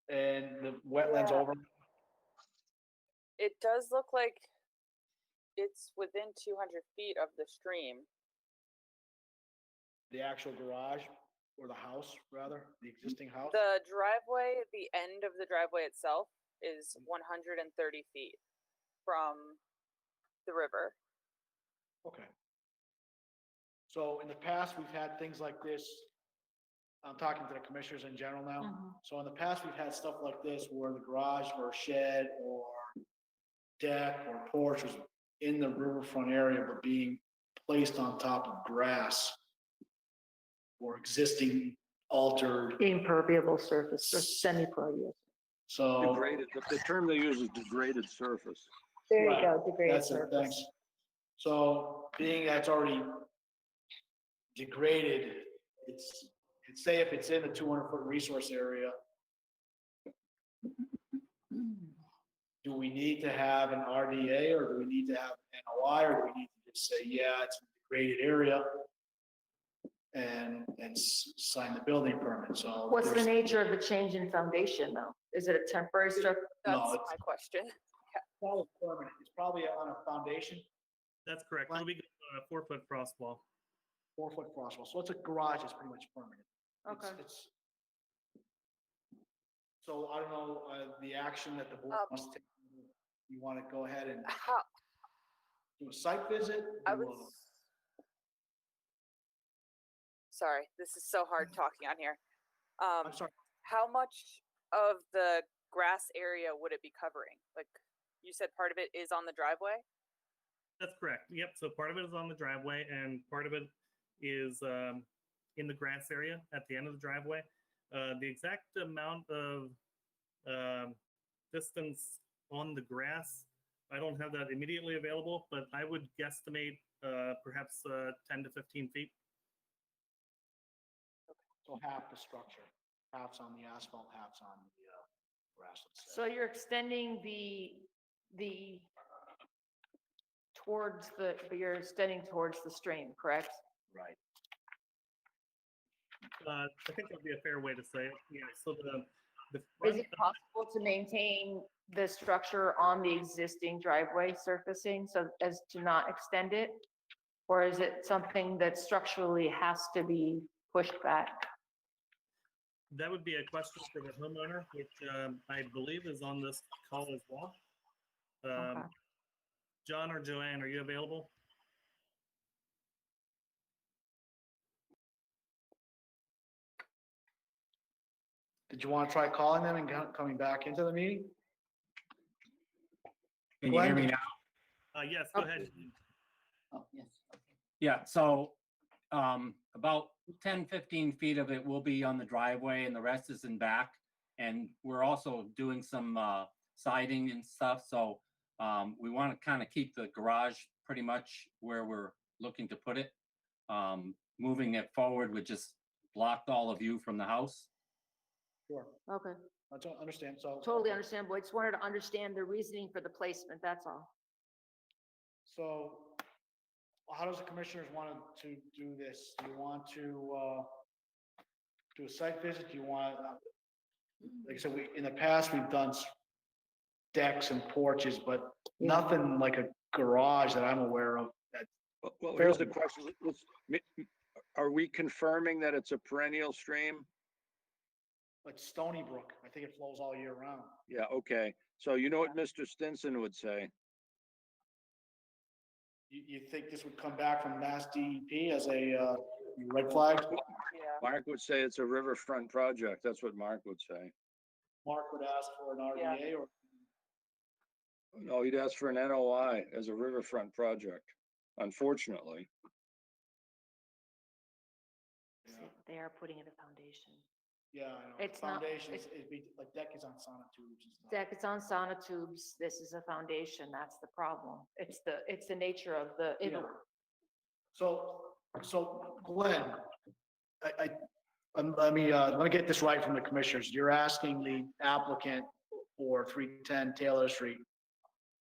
and the wetlands Yeah. over. It does look like it's within 200 feet of the stream. The actual garage or the house, rather, the existing house? The driveway, the end of the driveway itself is 130 feet from the river. Okay. So in the past, we've had things like this. I'm talking to the commissioners in general now. So in the past, we've had stuff like this where the garage or shed or deck or porch was in the riverfront area, but being placed on top of grass or existing altered. Impermeable surface or semi-pervious. So Degraded, the term they use is degraded surface. There you Right. go, degraded that's it, surface. thanks. So being that's already degraded, it's say if it's in the 200-foot resource area, do we need to have an RDA or do we need to have an NOI or do we need to just say, yeah, it's a degraded area and sign the building permit? So What's the there's- nature of the change in foundation though? Is it a temporary structure? That's No, it's- my question. Probably permanent. It's probably on a foundation, That's correct. It'll be a 4-foot frost wall. 4-foot frost wall. So it's a garage that's pretty much permanent. Okay. So I don't know, the action that the board wants to take. You want to go ahead and How, do a site visit? I do a- was, sorry, this is so hard talking on here. I'm sorry, How much of the grass area would it be covering? Like, you said part of it is on the driveway? That's correct. Yep. So part of it is on the driveway and part of it is in the grass area at the end of the driveway. The exact amount of distance on the grass, I don't have that immediately available, but I would guesstimate perhaps 10 to 15 feet. so half the structure, half's on the asphalt, half's on the grass. let's say. So you're extending you're extending towards the stream, correct? Right. I think that'd be a fair way to say it. Yeah. So the Is front, it possible to maintain the structure on the existing driveway surfacing so as to not extend it? Or is it something that structurally has to be pushed back? that would be a question for the homeowner, which I believe is on this call as well. Okay. John or Joanne, are you available? Did you want to try calling them and coming back into the meeting? Can you hear me Glenn? now? Yes, go ahead. Oh, yes. Yeah, so about 10, 15 feet of it will be on the driveway and the rest is in back. And we're also doing some siding and stuff, so we want to kind of keep the garage pretty much where we're looking to put it. Moving it forward would just block all the view from the house. Sure, Okay, I don't understand, so. totally understandable. I just wanted to understand the reasoning for the placement, that's all. So how does the commissioners want to do this? Do you want to do a site visit? Do you want, like I said, in the past, we've done decks and porches, but nothing like a garage that I'm aware of. Well, here's the question. Are we confirming that it's a perennial stream? Like Stony Brook, I think it flows all year round. Yeah, okay. So you know what Mr. Stinson would say? You think this would come back from Mass DEP as a red flag? Yeah. Mark would say it's a riverfront project. That's what Mark would say. Mark would ask for an RDA or? No, he'd ask for an NOI as a riverfront project, unfortunately. They are putting in a foundation. Yeah, I know. It's not- Foundations, it'd be like deck is on sonotubes and stuff. Deck, it's on sonotubes. This is a foundation. That's the problem. It's the nature of the, Yeah. So Glenn, let me get this right from the commissioners. You're asking the applicant for 310 Taylor Street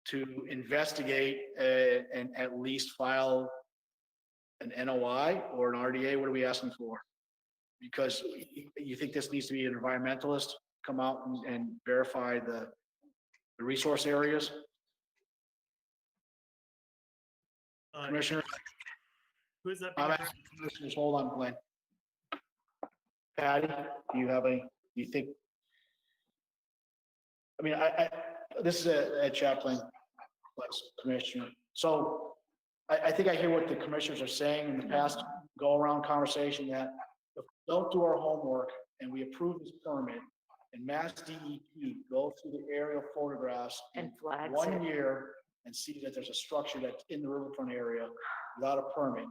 to investigate and at least file an NOI or an RDA? What are we asking for? Because you think this needs to be an environmentalist come out and verify the resource areas? Commissioner? Who is that? I'm being asking commissioners, hold on, Glenn. Patty, do you think? I mean, this is a Chaplain commissioner. So I think I hear what the commissioners are saying in the past go-around conversation that if we don't do our homework and we approve this permit and Mass DEP go through the aerial photographs and in flags 1 it. year and see that there's a structure that's in the riverfront area without a permit,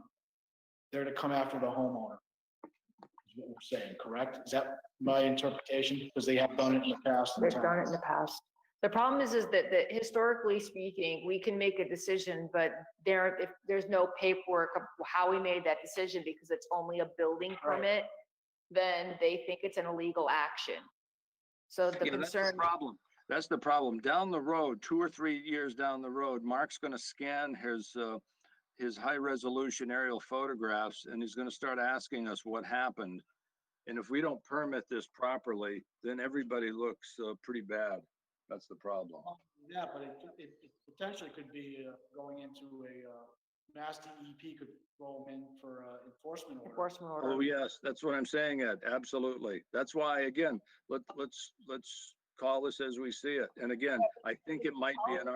they're to come after the homeowner. Is what we're saying, correct? Is that my interpretation? Because they have done it in the past. They've done it in the past. The problem is that historically speaking, we can make a decision, but if there's no paperwork of how we made that decision because it's only a building Right. permit, then they think it's an illegal action. So the Yeah, that's the concern, problem. That's the problem. Down the road, 2 or 3 years down the road, Mark's gonna scan his high resolution aerial photographs and he's gonna start asking us what happened. And if we don't permit this properly, then everybody looks pretty bad. That's the problem. Yeah, but it potentially could be going into a Mass DEP could throw them in for enforcement order. enforcement order. Oh, yes, that's what I'm saying, Ed. Absolutely. That's why, again, let's call this as we see it. And again, I think it might be an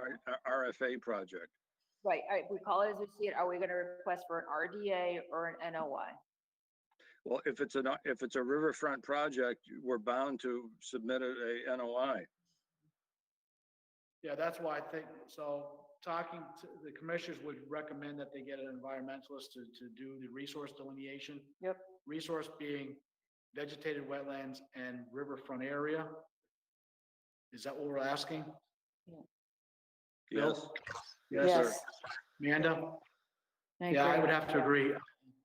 RFA project. Right, all right, we call it as we see it. Are we gonna request for an RDA or an NOI? Well, if it's a riverfront project, we're bound to submit a NOI. Yeah, that's why I think, so talking to the commissioners would recommend that they get an environmentalist to do the resource delineation. Yep. Resource being vegetated wetlands and riverfront area. Is that what we're asking? Yes. Bill? Yes, sir. Amanda? Yeah, I would have to agree.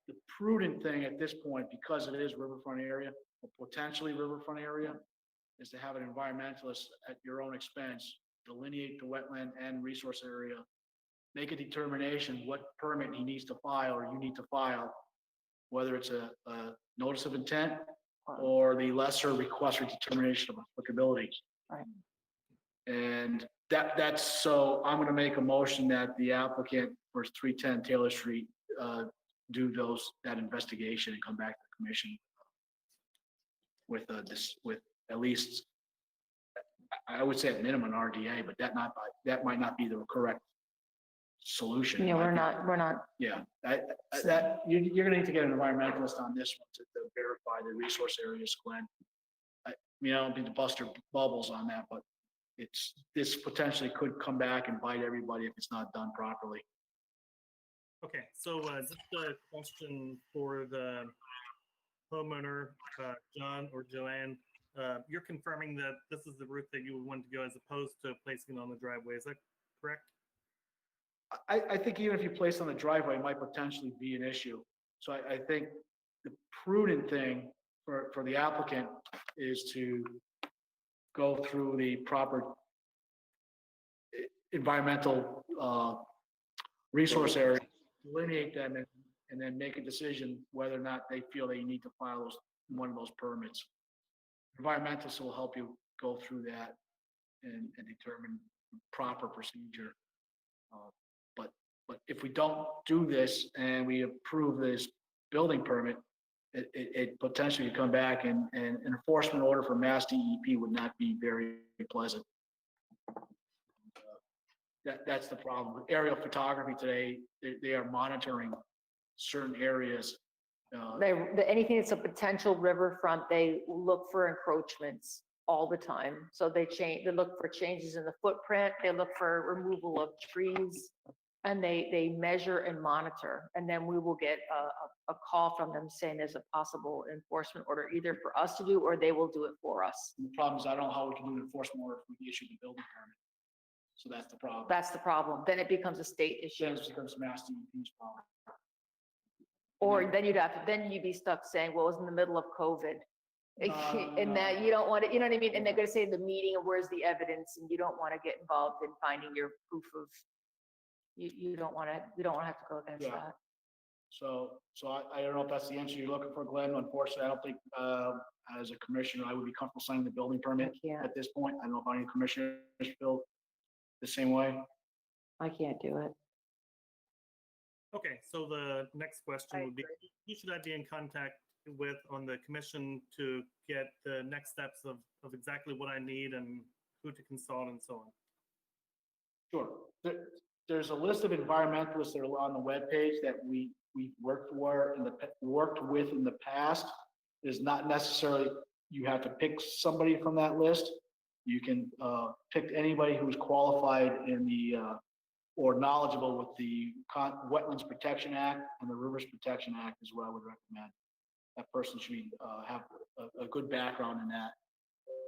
The prudent thing at this point, because it is riverfront area, or potentially riverfront area, is to have an environmentalist at your own expense, delineate the wetland and resource area, make a determination what permit he needs to file or you need to file, whether it's a notice of intent or the lesser request for determination of applicability. Right. And that's, so I'm gonna make a motion that the applicant for 310 Taylor Street do that investigation and come back to the commission with at least, I would say at minimum RDA, but that might not be the correct solution. Yeah, we're not, Yeah, you're gonna need to get an environmentalist on this one to verify the resource areas, Glenn. I don't mean to bust your bubbles on that, but this potentially could come back and bite everybody if it's not done properly. Okay, so just a question for the homeowner, John or Joanne. You're confirming that this is the route that you would want to go as opposed to placing it on the driveway, is that correct? I think even if you place on the driveway, it might potentially be an issue. So I think the prudent thing for the applicant is to go through the proper environmental resource area, delineate them, and then make a decision whether or not they feel they need to file one of those permits. Environmentalists will help you go through that and determine proper procedure. But if we don't do this and we approve this building permit, it potentially could come back and an enforcement order for Mass DEP would not be very pleasant. That's the problem. With aerial photography today, they are monitoring certain areas. anything that's a potential riverfront, they look for encroachments all the time. So they look for changes in the footprint, they look for removal of trees, and they measure and monitor. And then we will get a call from them saying there's a possible enforcement order either for us to do, or they will do it for us. The problem is I don't know how we can do an enforcement order if we issue the building permit. So that's the problem. That's the problem. Then it becomes a state issue. Then it becomes Mass DEP's problem. Or then you'd be stuck saying, well, it was in the middle of COVID. And that No. you don't want to, you know what I mean? And they're gonna say the meeting, and where's the evidence? And you don't want to get involved in finding your proof of, you don't want to have to go against Yeah. that. So I don't know if that's the answer you're looking for, Glenn. Unfortunately, I don't think, as a commissioner, I would be comfortable signing the building permit can't. at this point. I don't know if any commissioners feel the same way. I can't do it. Okay, so the next question I would be, who should I be in contact with on the commission to get the next steps of exactly what I need and who to consult and so on? Sure. There's a list of environmentalists that are on the webpage that we've worked with in the past. It's not necessarily, you have to pick somebody from that list. You can pick anybody who's qualified in the, or knowledgeable with the Wetlands Protection Act and the Rivers Protection Act is what I would recommend. That person should be, have a good background in that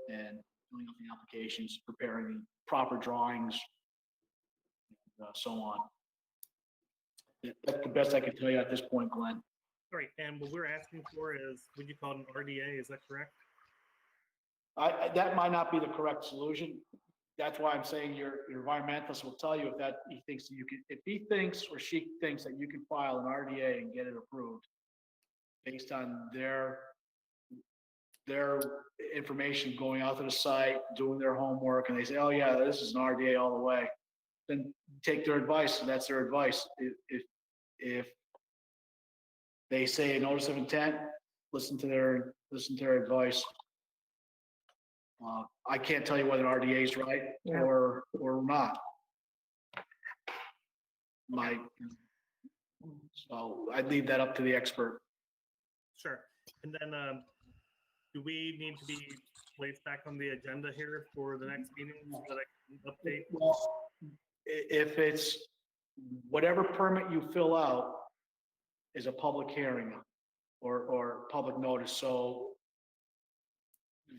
and filling out the applications, preparing the proper drawings, so on. That's the best I can tell you at this point, Glenn. All right, and what we're asking for is, would you call it an RDA, is that correct? That might not be the correct solution. That's why I'm saying your environmentalist will tell you if he thinks that you can, if he thinks or she thinks that you can file an RDA and get it approved based on their information, going out to the site, doing their homework, and they say, oh yeah, this is an RDA all the way, then take their advice, and that's their advice. If they say a notice of intent, listen to their advice. I can't tell you whether RDA is right or not. So I'd leave that up to the expert. Sure, and then do we need to be placed back on the agenda here for the next meeting so that I can update? Well, if it's whatever permit you fill out is a public hearing or public notice, so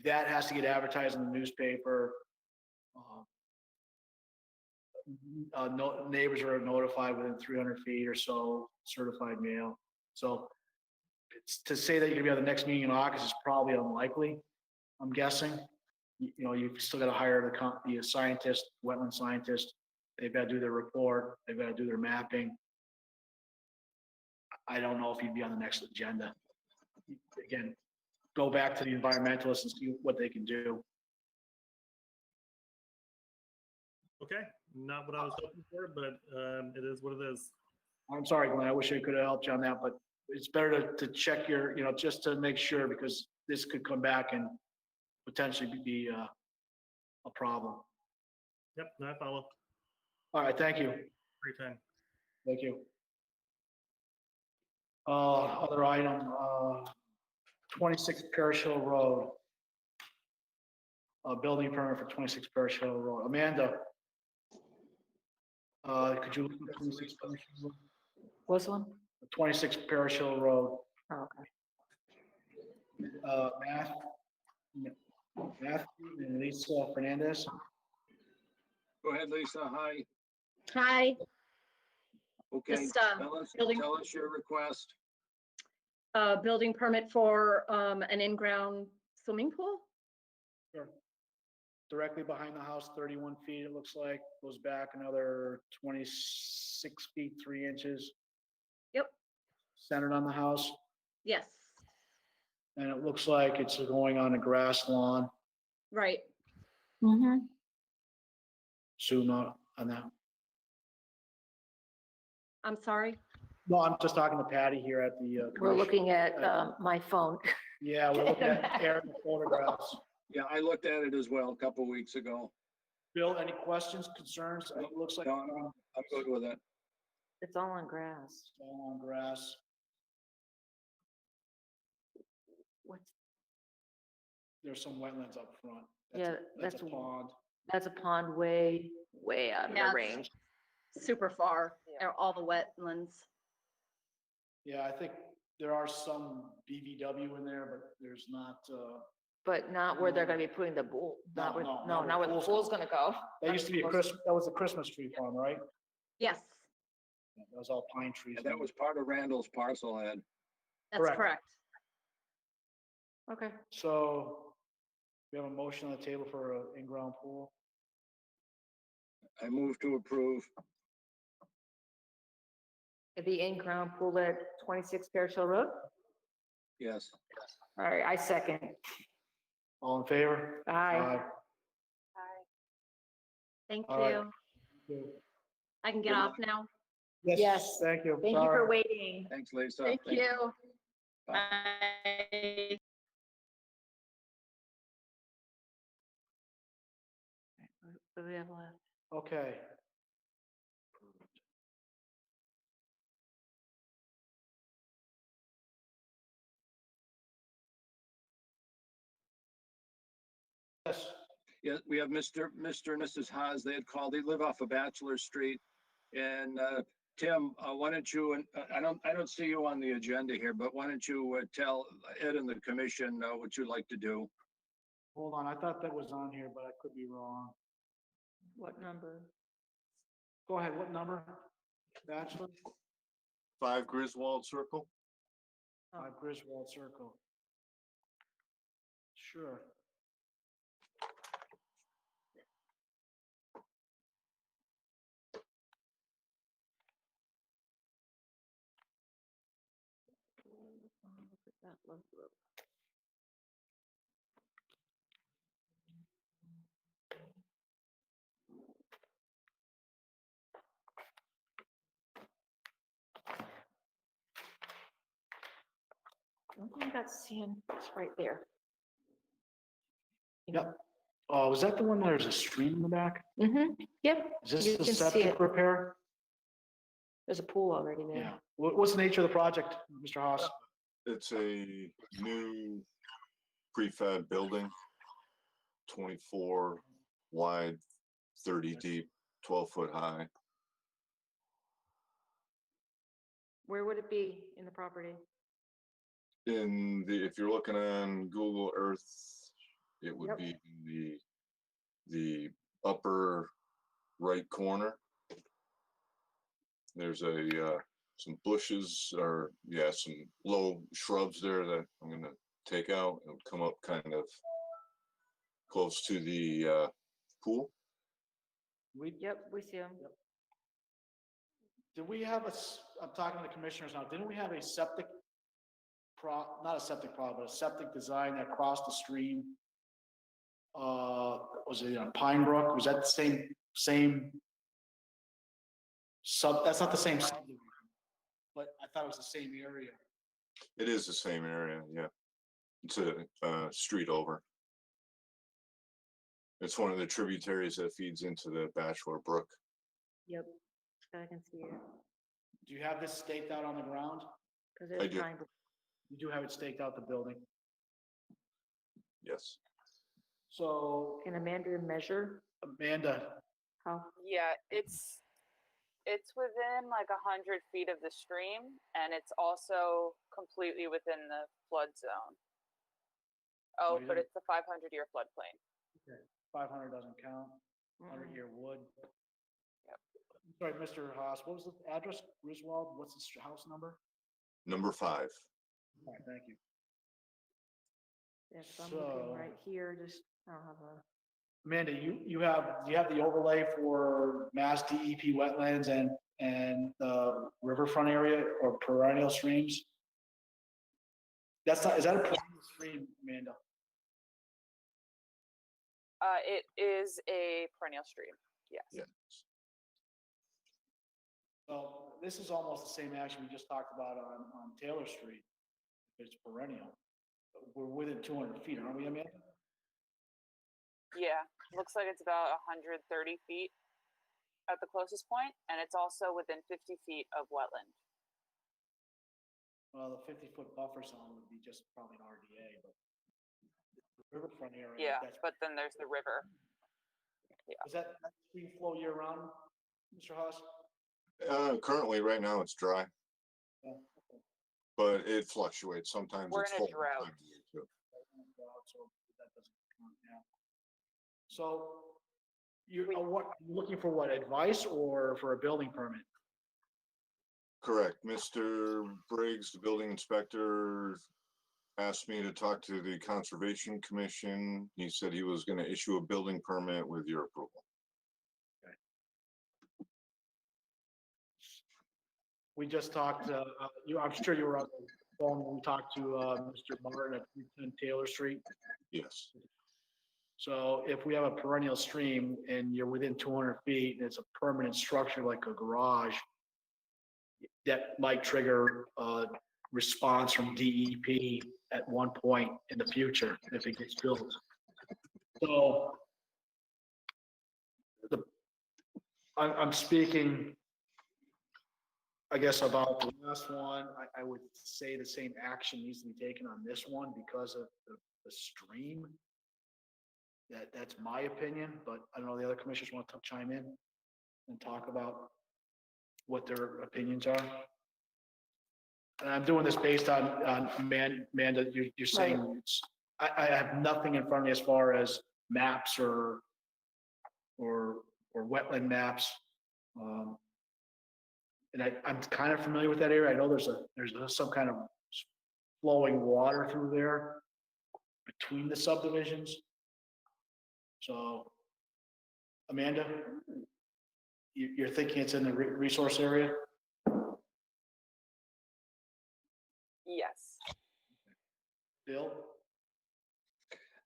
that has to get advertised in the newspaper. Neighbors are notified within 300 feet or so, certified mail. So to say that you're gonna be at the next meeting in August is probably unlikely, I'm guessing. You've still got to hire the scientist, wetland scientist. They've got to do their report. They've got to do their mapping. I don't know if you'd be on the next agenda. Again, go back to the environmentalists and see what they can do. Okay, not what I was hoping for, but it is what it is. I'm sorry, Glenn, I wish I could have helped you on that, but it's better to check your, just to make sure, because this could come back and potentially be a problem. Yep, no, I follow. All right, thank you. Free time. Thank you. Other item, 26 Parish Hill Road. Building permit for 26 Parish Hill Road. Amanda, could you look at 26 Parish Hill Road? What's one? 26 Parish Hill Road. Oh, okay. Matthew and Lisa Fernandez. Go ahead, Lisa. Hi. Hi, Okay, just, building- tell us your request. building permit for, an in-ground swimming pool? Sure. Directly behind the house, 31 feet, it looks like, goes back another 26 feet, 3 inches. Yep. Centered on the house, Yes, and it looks like it's going on a grass lawn, right. Mm-hmm. soon on that. I'm sorry. No, I'm just talking to Patty here at the. We're commission. looking at my phone. Yeah, we're looking at aerial photographs. Yeah, I looked at it as well a couple weeks ago. Bill, any questions, concerns? It looks like No, I'm good with it. It's all on grass. it's all on grass. What's, There's some wetlands up front. Yeah, That's a pond. that's a pond way, way out of Yeah, the it's- range. Super far, Yeah. all the wetlands. Yeah, I think there are some BVW in there, but there's not, But not where they're gonna be putting the pool, not No, where, no, no, not not where where the the pool's pool's gonna go. that used to be that was a Christmas tree farm, right? Yes, That was all pine trees. And that was part of Randall's parcel, Ed. that's Correct. correct. Okay, So we have a motion on the table for an in-ground pool. I move to approve. the in-ground pool at 26 Parish Hill Road? Yes. All right, I second. All in favor? Aye. Thank All right. you. I can get off now. Yes. Thank you. Thank you for Sorry. waiting. Thanks, Lisa. Thank you. Bye. Bye. What do we have left? Okay. Yes, Yeah, we have Mr. and Mrs. Haas. They had called. They live off of Bachelor Street. And Tim, why don't you, and I don't see you on the agenda here, but why don't you tell Ed and the commission what you'd like to do? hold on. I thought that was on here, but I could be wrong. What number? Go ahead. What number? Bachelor? 5 Griswold Circle. 5 Griswold Circle. Sure. Look at that love road. I don't think that's sand, it's right there. Yep. Oh, was that the one where there's a stream in the back? Mm-hmm, yep, Is this You the can see septic it. repair? there's a pool already there. Yeah. What's the nature of the project, Mr. Haas? It's a new prefab building, 24 wide, 30 deep, 12-foot high. Where would it be in the property? If you're looking on Google Earth, it would Yep. be in the upper right corner. There's some bushes or some low shrubs there that I'm gonna take out and come up kind of close to the pool. Yep, we see them. Did we have I'm talking to the commissioners now, didn't we have a septic not a septic problem, but a septic design that crossed the stream? Was it on Pine Brook? Was that the same that's not the same subdivision, but I thought it was the same area. It is the same area, yeah. It's a street over. It's one of the tributaries that feeds into the Bachelor Brook. Yep, I can see it. Do you have this staked out on the ground? Because I there's do. Pine Brook. You do have it staked out the building. Yes. So Can Amanda measure Amanda, how? Yeah, it's within like 100 feet of the stream, and it's also completely within the flood zone. Oh, you but don't- it's a 500-year floodplain. 500 doesn't count, Mm-mm. 100-year wood. Yep. Sorry, Mr. Haas, what was the address? Griswold, what's the house number? Number 5. All right, thank you. Yes, I'm looking So- right here, just, I don't have a, Amanda, do you have the overlay for Mass DEP wetlands and the riverfront area or perennial streams? Is that a perennial stream, Amanda? It is a perennial stream, yes. Yeah. Well, this is almost the same action we just talked about on Taylor Street. It's perennial. We're within 200 feet, aren't we, Amanda? Yeah, looks like it's about 130 feet at the closest point, and it's also within 50 feet of wetland. Well, the 50-foot buffer zone would be just probably an RDA, but riverfront area. Yeah, That's- but then there's the river. Does that stream flow year round, Mr. Haas? Currently, right now, it's dry, Yeah, okay. but it fluctuates. Sometimes We're it's in a full. drought. sometimes it's too. So that doesn't count, yeah. So you are looking for what, advice or for a building permit? Correct. Mr. Briggs, the building inspector, asked me to talk to the Conservation Commission. He said he was gonna issue a building permit with your approval. We just talked, I'm sure you were on the phone when we talked to, Mr. Barton at 310 Taylor Street. Yes. So if we have a perennial stream and you're within 200 feet and it's a permanent structure like a garage, that might trigger a response from DEP at one point in the future if it gets built. So I'm speaking, I guess, about the last one. I would say the same action needs to be taken on this one because of the stream. That's my opinion, but I don't know, the other commissioners want to chime in and talk about what their opinions are. And I'm doing this based on Amanda, you're saying, I have nothing in front of me as far as maps or wetland maps. And I'm kind of familiar with that area. I know there's some kind of flowing water through there between the subdivisions. So, Amanda, you're thinking it's in the resource area? Yes. Bill?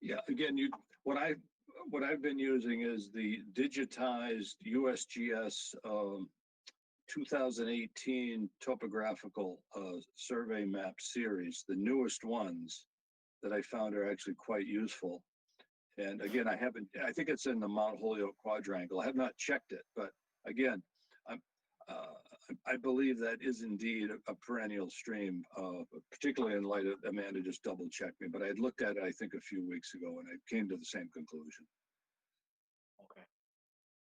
Yeah, again, what I've been using is the digitized USGS 2018 topographical survey map series, the newest ones that I found are actually quite useful. And again, I think it's in the Mount Holyoke quadrangle. I have not checked it, but again, I believe that is indeed a perennial stream, particularly in light of Amanda just double checked me, but I had looked at it, I think, a few weeks ago and I came to the same conclusion. Okay.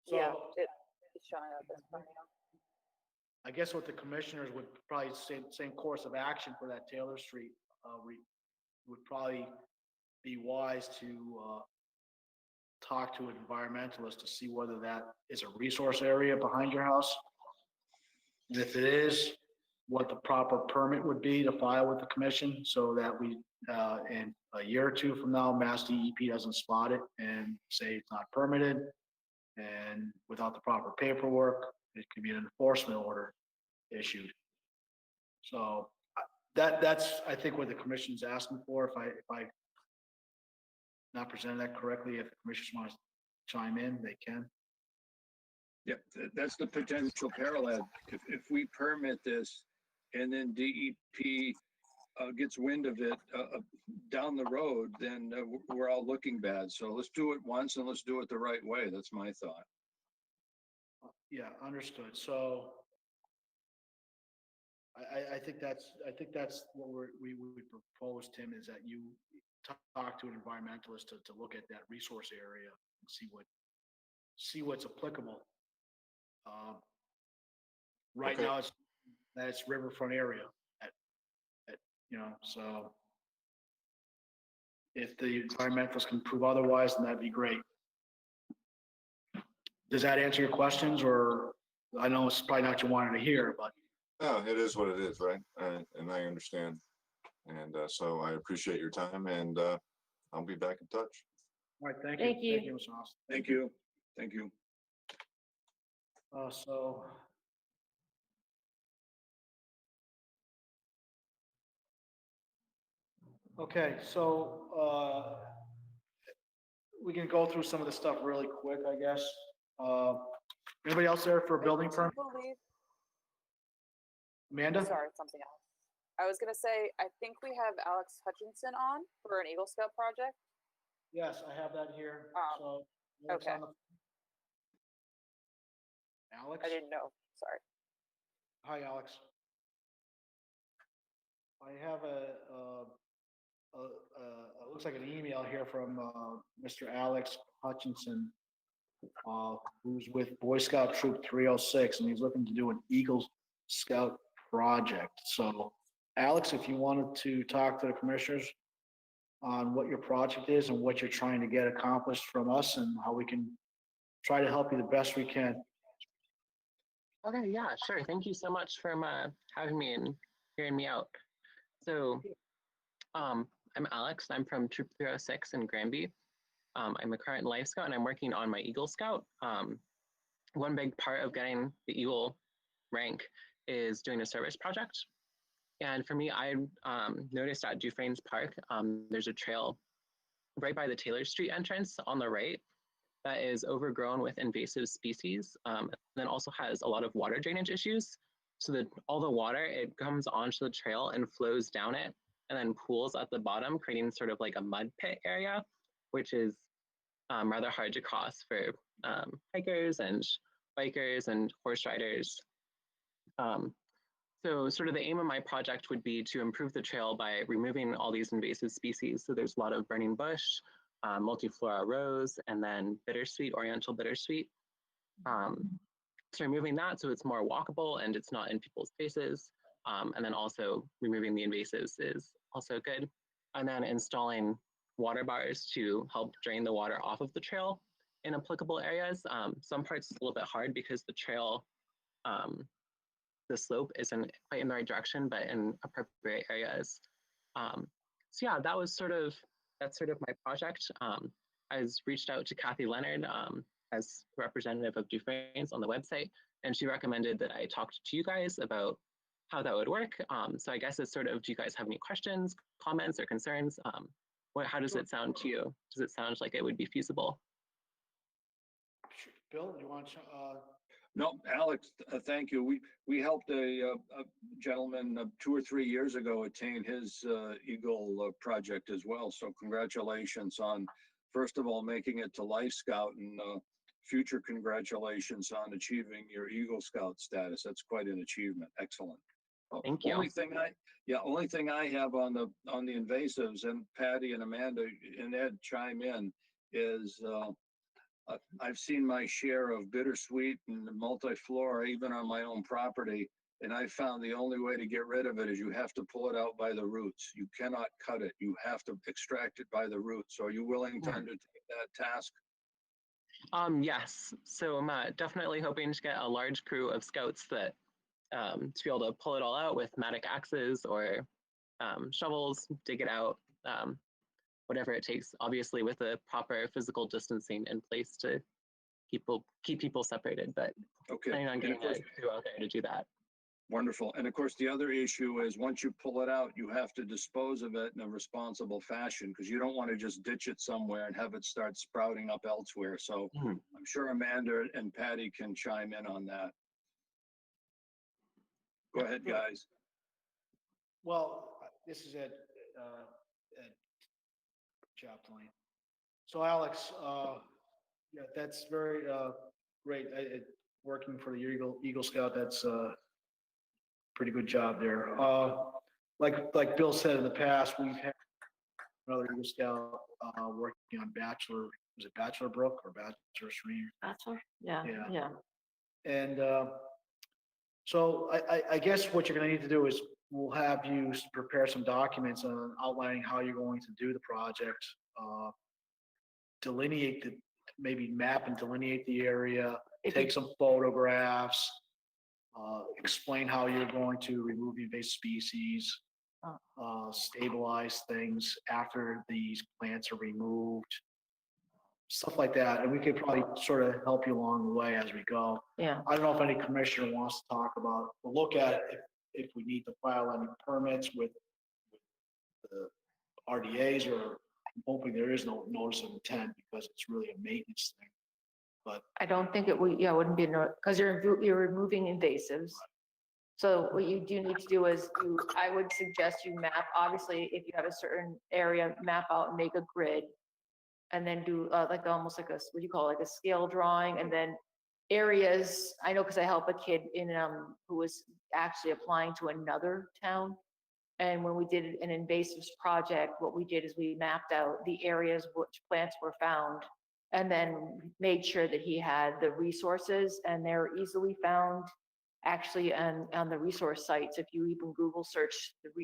Yeah, So it's showing up in front of you. I guess what the commissioners would probably same course of action for that Taylor Street, would probably be wise to talk to an environmentalist to see whether that is a resource area behind your house. And if it is, what the proper permit would be to file with the commission so that we, in a year or two from now, Mass DEP doesn't spot it and say it's not permitted. And without the proper paperwork, it could be an enforcement order issued. So that's, I think, what the commission's asking for. If I not presented that correctly, if the commissioners want to chime in, they can. Yeah, that's the potential parallel. If we permit this and then DEP gets wind of it down the road, then we're all looking bad. So let's do it once and let's do it the right way. That's my thought. Yeah, understood. So I think that's what we would propose, Tim, is that you talk to an environmentalist to look at that resource area and see what's applicable. Right Okay. now it's riverfront area so if the environmentalists can prove otherwise, then that'd be great. Does that answer your questions, or I know it's probably not what you wanted to hear, but No, it is what it is, right? And I understand. And so I appreciate your time and I'll be back in touch. all right, thank you. Thank you. Thank you, Mr. Austin. Thank you. Thank you. So okay, so we can go through some of the stuff really quick, I guess. Anybody else there for a building permit? Amanda? Sorry, something else. I was gonna say, I think we have Alex Hutchinson on for an Eagle Scout project. Yes, I have that here. So Alex okay. on the- Alex? I didn't know, sorry. Hi, Alex. I have a It looks like an email here from Mr. Alex Hutchinson, who's with Boy Scout Troop 306, and he's looking to do an Eagle Scout project. So, Alex, if you wanted to talk to the commissioners on what your project is and what you're trying to get accomplished from us and how we can try to help you the best we can. Okay, yeah, sure. Thank you so much for having me and hearing me out. So, I'm Alex. I'm from Troop 306 in Granby. I'm a current Life Scout and I'm working on my Eagle Scout. One big part of getting the Eagle rank is doing a service project. And for me, I noticed at Dufresne's Park, there's a trail right by the Taylor Street entrance on the right that is overgrown with invasive species, and then also has a lot of water drainage issues. So that all the water, it comes onto the trail and flows down it and then pools at the bottom, creating sort of like a mud pit area, which is rather hard to cross for hikers and bikers and horse riders. So sort of the aim of my project would be to improve the trail by removing all these invasive species. So there's a lot of burning bush, multiflora rose, and then bittersweet, oriental bittersweet. So removing that so it's more walkable and it's not in people's faces. And then also removing the invasives is also good. And then installing water bars to help drain the water off of the trail in applicable areas. Some parts is a little bit hard because the trail, the slope isn't quite in the right direction, but in appropriate areas. So yeah, that's sort of my project. I was reached out to Kathy Leonard as representative of Dufresne's on the website, and she recommended that I talk to you guys about how that would work. So I guess it's sort of, do you guys have any questions, comments, or concerns? How does it sound to you? Does it sound like it would be feasible? Bill, you want to? No, Alex, thank you. We helped a gentleman 2 or 3 years ago attain his Eagle project as well. So congratulations on, first of all, making it to Life Scout, and future congratulations on achieving your Eagle Scout status. That's quite an achievement. Excellent. Thank you. Only thing I have on the invasives, and Patty and Amanda and Ed chime in, is I've seen my share of bittersweet and multiflora even on my own property, and I found the only way to get rid of it is you have to pull it out by the roots. You cannot cut it. You have to extract it by the roots. So are you willing to undertake that task? Yes. So I'm definitely hoping to get a large crew of scouts that to be able to pull it all out with Matic axes or shovels, dig it out, whatever it takes, obviously with the proper physical distancing in place to keep people separated, but planning on getting a crew out there to do that. Wonderful. And of course, the other issue is once you pull it out, you have to dispose of it in a responsible fashion, because you don't want to just ditch it somewhere and have it start sprouting up elsewhere. So I'm sure Amanda and Patty can chime in on that. Go ahead, guys. Well, this is Ed Chaplain. So Alex, yeah, that's very great. Working for the Eagle Scout, that's pretty good job there. Like Bill said in the past, we've had another Eagle Scout working on was it Bachelor Brook or Bachelor Stream? Bachelor? Yeah. And so I guess what you're going to need to do is we'll have you prepare some documents on outlining how you're going to do the project, maybe map and delineate the area, take some photographs, explain how you're going to remove the invasive species, stabilize things after these plants are removed, stuff like that. And we could probably sort of help you along the way as we go. Yeah. I don't know if any commissioner wants to talk about, we'll look at it if we need to file any permits with the RDAs, or I'm hoping there is no notice of intent because it's really a maintenance thing. But I don't think it wouldn't be, because you're removing invasives. So what you do need to do is I would suggest you map, obviously, if you have a certain area, map out and make a grid, and then do almost like what do you call it, like a scale drawing, and then areas. I know because I help a kid in who was actually applying to another town, And when we did an invasives project, what we did is we mapped out the areas which plants were found and then made sure that he had the resources, and they're easily found actually on the resource sites. If you even Google search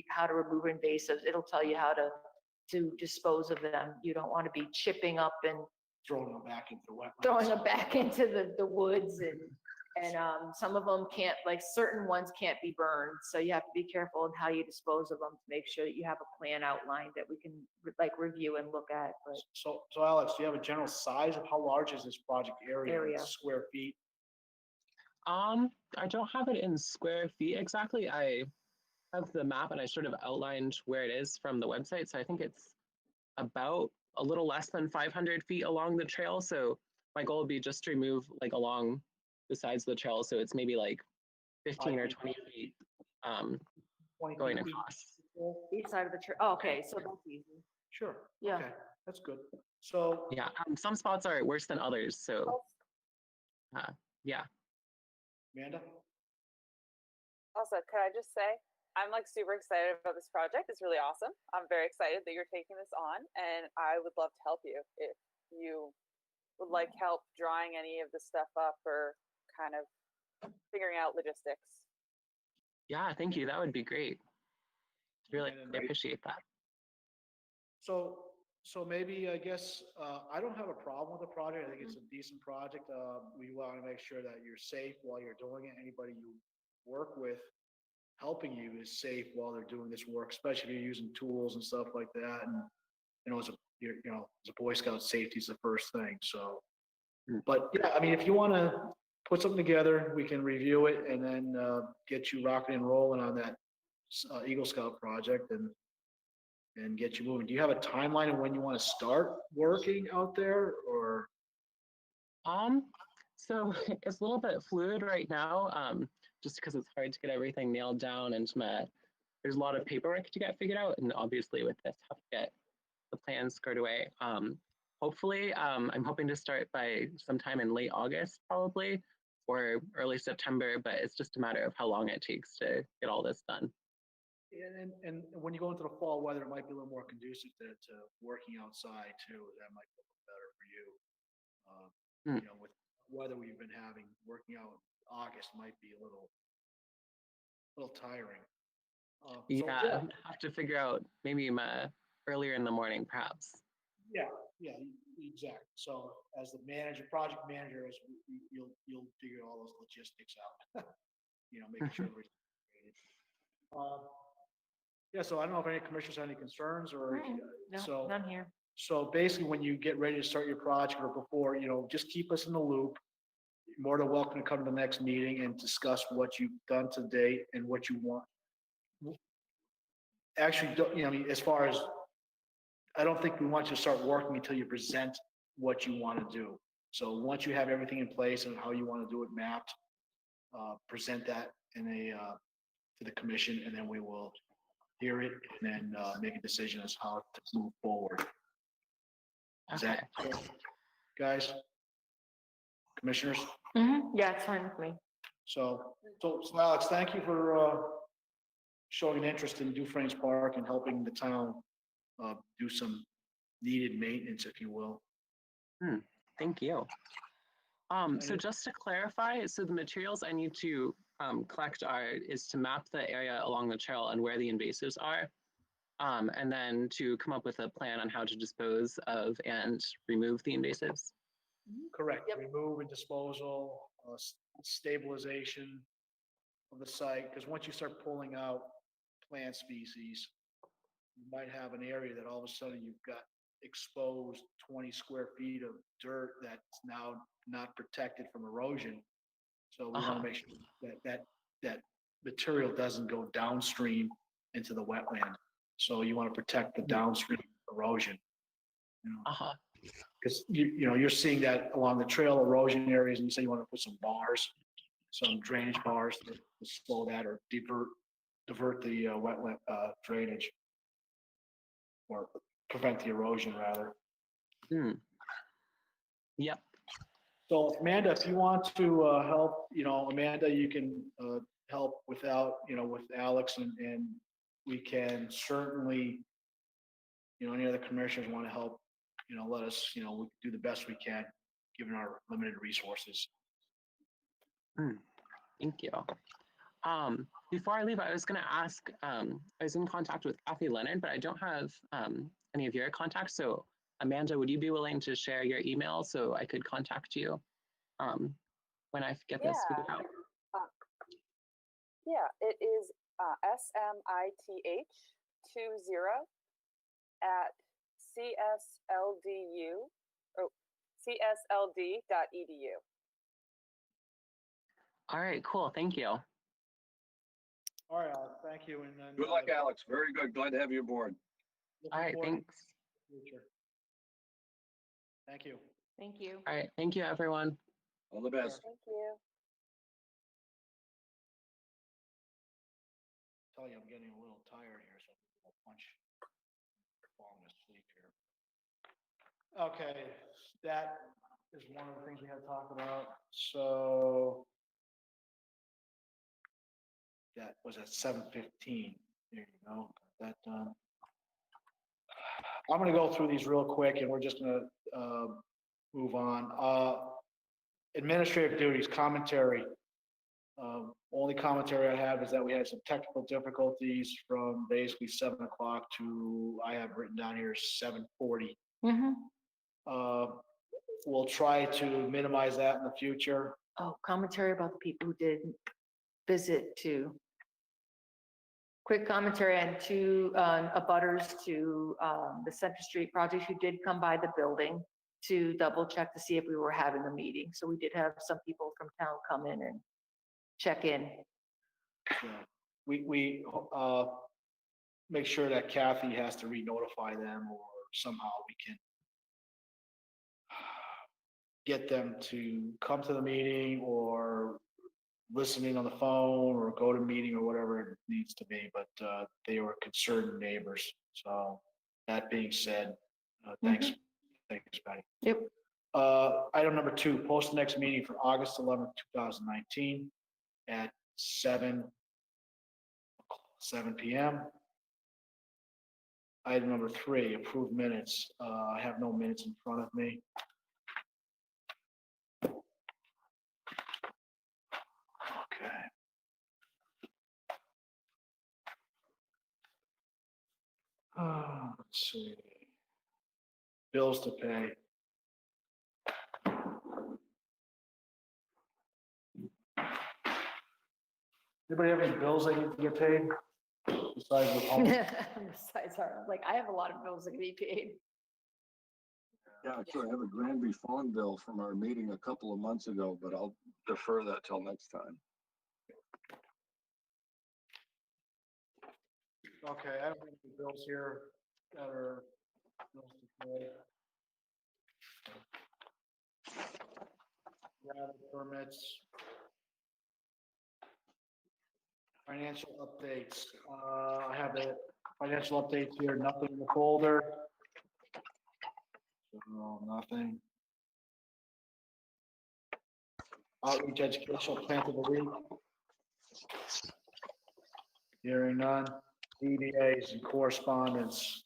how to remove invasives, it'll tell you how to dispose of them. You don't want to be chipping up and Throwing them back into the wetlands. throwing them back into the woods, and some of them can't, like certain ones can't be burned. So you have to be careful in how you dispose of them to make sure that you have a plan outlined that we can like review and look at. But So Alex, do you have a general size of how large is this project area? Area. Square feet? I don't have it in square feet exactly. I have the map and I sort of outlined where it is from the website. So I think it's about a little less than 500 feet along the trail. So my goal would be just to remove like along the sides of the trail. So it's maybe like 15 or 20 feet 20 going feet across. each side of the tree. Oh, okay, so that's easy. Sure. Yeah. Okay, that's good. So, Yeah, some spots are worse than others. So yeah. Amanda? Also, could I just say, I'm like super excited about this project. It's really awesome. I'm very excited that you're taking this on, and I would love to help you if you would like help drawing any of the stuff up or kind of figuring out logistics. Yeah, thank you. That would be great. Really appreciate that. So maybe, I guess, I don't have a problem with the project. I think it's a decent project. We want to make sure that you're safe while you're doing it. Anybody you work with helping you is safe while they're doing this work, especially if you're using tools and stuff like that. And, as a Boy Scout, safety is the first thing. So, but yeah, I mean, if you want to put something together, we can review it and then get you rocking and rolling on that Eagle Scout project and get you moving. Do you have a timeline of when you want to start working out there, or? So it's a little bit fluid right now, just because it's hard to get everything nailed down, and there's a lot of paperwork to get figured out, and obviously with this, have to get the plans squared away. Hopefully, I'm hoping to start by sometime in late August, probably, or early September, but it's just a matter of how long it takes to get all this done. And when you go into the fall weather, it might be a little more conducive to working outside too. That might be a little better for you. With weather we've been having, working out in August might be a little tiring. Yeah, have to figure out maybe earlier in the morning, perhaps. Yeah, exactly. So as the project manager, you'll figure all those logistics out. Making sure everything's yeah, so I don't know if any commissioners have any concerns or No, none here. So basically, when you get ready to start your project or before, just keep us in the loop. You're more than welcome to come to the next meeting and discuss what you've done to date and what you want. Actually, as far as, I don't think we want you to start working until you present what you want to do. So once you have everything in place and how you want to do it mapped, present that to the commission, and then we will hear it and then make a decision as how to move forward. Is that, guys? Commissioners? Yeah, it's fine with me. So Alex, thank you for showing an interest in Dufresne's Park and helping the town do some needed maintenance, if you will. Thank you. So just to clarify, so the materials I need to collect is to map the area along the trail and where the invasives are, and then to come up with a plan on how to dispose of and remove the invasives. Correct. Yep. Remove and disposal, stabilization of the site, because once you start pulling out plant species, you might have an area that all of a sudden you've got exposed 20 square feet of dirt that's now not protected from erosion. So we want to make sure that material doesn't go downstream into the wetland. So you want to protect the downstream erosion. Because you're seeing that along the trail erosion areas, and you say you want to put some bars, some drainage bars to slow that or divert the wetland drainage, or prevent the erosion rather. Yep. So Amanda, if you want to help, Amanda, you can help with Alex and we can certainly, any other commissioners want to help, let us, we can do the best we can, given our limited resources. Thank you. Before I leave, I was going to ask, I was in contact with Kathy Leonard, but I don't have any of your contacts. So Amanda, would you be willing to share your email so I could contact you when I get this figured out? Yeah, it is smith20@csld.edu. All right, cool. Thank you. All right, Alex, thank you. And then. Good luck, Alex. Very good. Glad to have you aboard. All right, thanks. Thank you. Thank you. All right, thank you, everyone. All the best. Thank you. Tell you, I'm getting a little tired here, so I'll punch, falling asleep here. Okay, that is one of the things we had to talk about. So that was at 7:15. There you go. Got that done. I'm going to go through these real quick, and we're just going to move on. Administrative duties, commentary. Only commentary I have is that we had some technical difficulties from basically 7 o'clock to, I have written down here, 7:40. We'll try to minimize that in the future. Oh, commentary about the people who did visit to. Quick commentary on two abutters to the Septic Street project who did come by the building to double check to see if we were having a meeting. So we did have some people from town come in and check in. Yeah. We make sure that Kathy has to re-notify them, or somehow we can get them to come to the meeting or listen in on the phone or go to meeting or whatever it needs to be, but they were concerned neighbors. So that being said, thanks, Patty. Yep. Item number 2, post the next meeting for August 11th, 2019 at 7 p.m. Item number 3, approve minutes. I have no minutes in front of me. Okay. Let's see. Bills to pay. Anybody have any bills they need to get paid? Besides the home? Besides our, like, I have a lot of bills that can be paid. Yeah, actually, I have a Granby phone bill from our meeting a couple of months ago, but I'll defer that till next time. Okay, I don't have any bills here that are bills to pay. Gravel permits. Financial updates. I have the financial updates here, nothing in the folder. So nothing. Outreach educational plan for the week. Hearing none. DDAs and correspondence.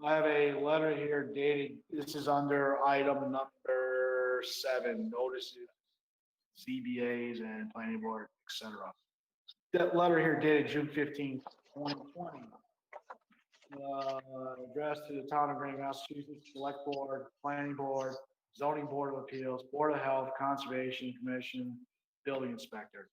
I have a letter here dated, this is under item number 7, notices, CBAs and planning board, etc. That letter here dated June 15th, 2020. Addressed to the town of Granby, Massachusetts, Select Board, Planning Board, Zoning Board of Appeals, Board of Health, Conservation Commission, Building Inspector.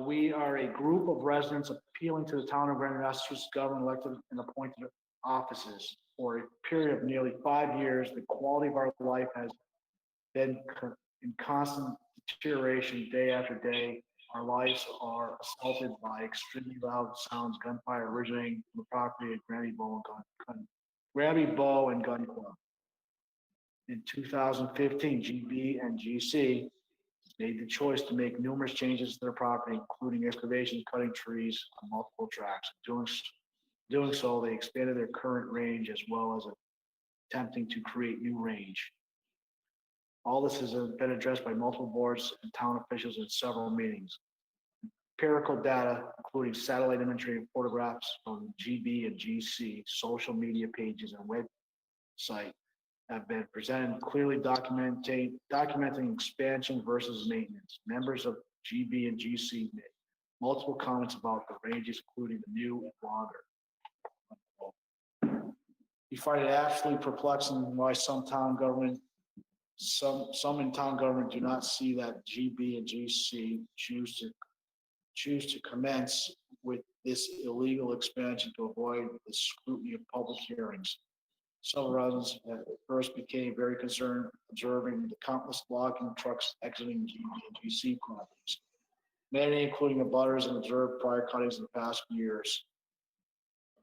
We are a group of residents appealing to the town of Granby, Massachusetts government elected and appointed offices. For a period of nearly 5 years, the quality of our life has been in constant deterioration day after day. Our lives are assaulted by extremely loud sounds, gunfire originating from the property at Granby Bow and Gun Club. In 2015, GB and GC made the choice to make numerous changes to their property, including excavations, cutting trees on multiple tracks. Doing so, they expanded their current range as well as attempting to create new range. All this has been addressed by multiple boards and town officials in several meetings. Empirical data, including satellite imagery and photographs from GB and GC, social media pages and website, have been presented, clearly documenting expansion versus maintenance. Members of GB and GC made multiple comments about the ranges, including the new and longer. You find it absolutely perplexing why some in town government do not see that GB and GC choose to commence with this illegal expansion to avoid the scrutiny of public hearings. Some residents at first became very concerned observing the countless logging trucks exiting GB and GC properties, many including abutters and observed prior cuttings in the past years.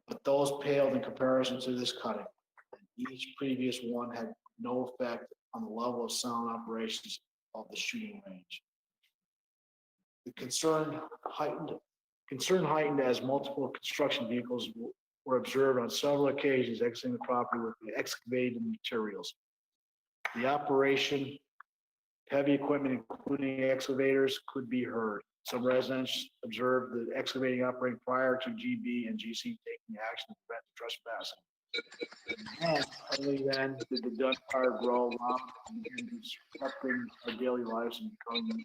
But those paled in comparison to this cutting. Each previous one had no effect on the level of sound operations of the shooting range. The concern heightened as multiple construction vehicles were observed on several occasions exiting the property with the excavated materials. The operation, heavy equipment, including excavators, could be heard. Some residents observed the excavating operating prior to GB and GC taking action to prevent trespassing. And only then did the dust fire grow loud and begin disrupting our daily lives and becoming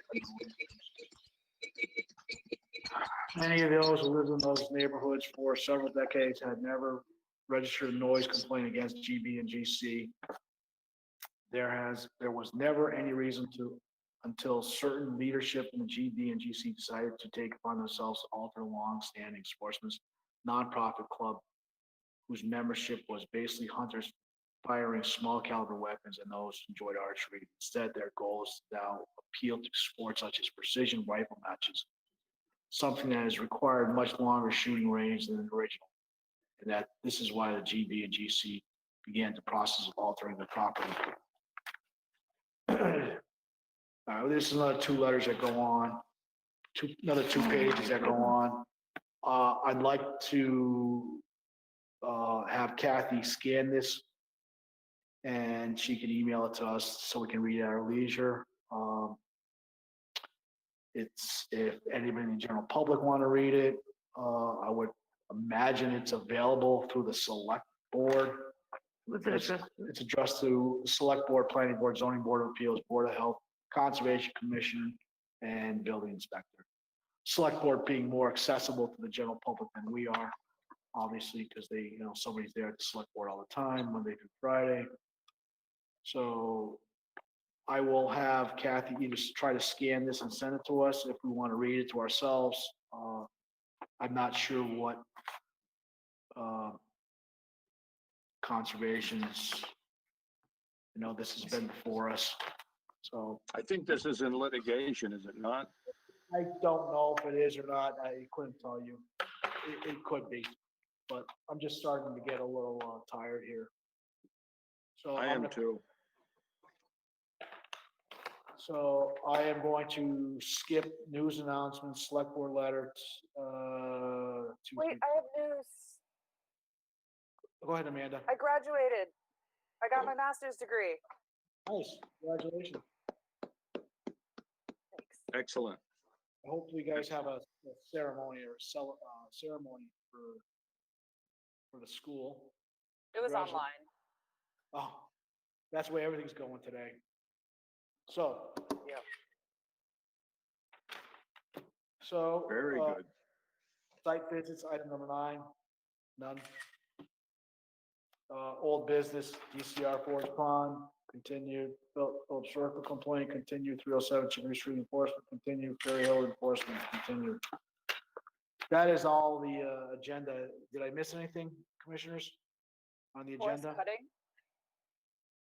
many of those who lived in those neighborhoods for several decades had never registered a noise complaint against GB and GC. There was never any reason to until certain leadership in the GB and GC decided to take upon themselves to alter a long-standing sportsman's nonprofit club whose membership was basically hunters firing small caliber weapons and those who enjoyed archery. Instead, their goal is to now appeal to sports such as precision rifle matches, something that has required much longer shooting range than the original. And that this is why the GB and GC began the process of altering the property. This is another two letters that go on, another 2 pages that go on. I'd like to have Kathy scan this and she can email it to us so we can read it at our leisure. It's, if anybody in the general public want to read it, I would imagine it's available through the select board. It's addressed to the select board, planning board, zoning board of appeals, board of health, conservation commission, and building inspector. Select board being more accessible to the general public than we are, obviously, because they, somebody's there at the select board all the time, Monday through Friday. So I will have Kathy either try to scan this and send it to us if we want to read it to ourselves. I'm not sure what conservation's, this has been before us. So I think this is in litigation, is it not? I don't know if it is or not. I couldn't tell you. It could be, but I'm just starting to get a little tired here. So I am too. So I am going to skip news announcements, select board letters. Wait, I have news. Go ahead, Amanda. I graduated. I got my master's degree. Nice, congratulations. Thanks. Excellent. Hopefully you guys have a ceremony or ceremony for the school. It was online. Oh, that's the way everything's going today. So. Yeah. So. Very good. Site visits, item number 9, none. Old business, DCR Forest Pond, continued. Phillips Circle complaint, continued. 307 Chicory Street enforcement, continued. Ferry Hill enforcement, continued. That is all the agenda. Did I miss anything, commissioners, on the agenda? Forest cutting?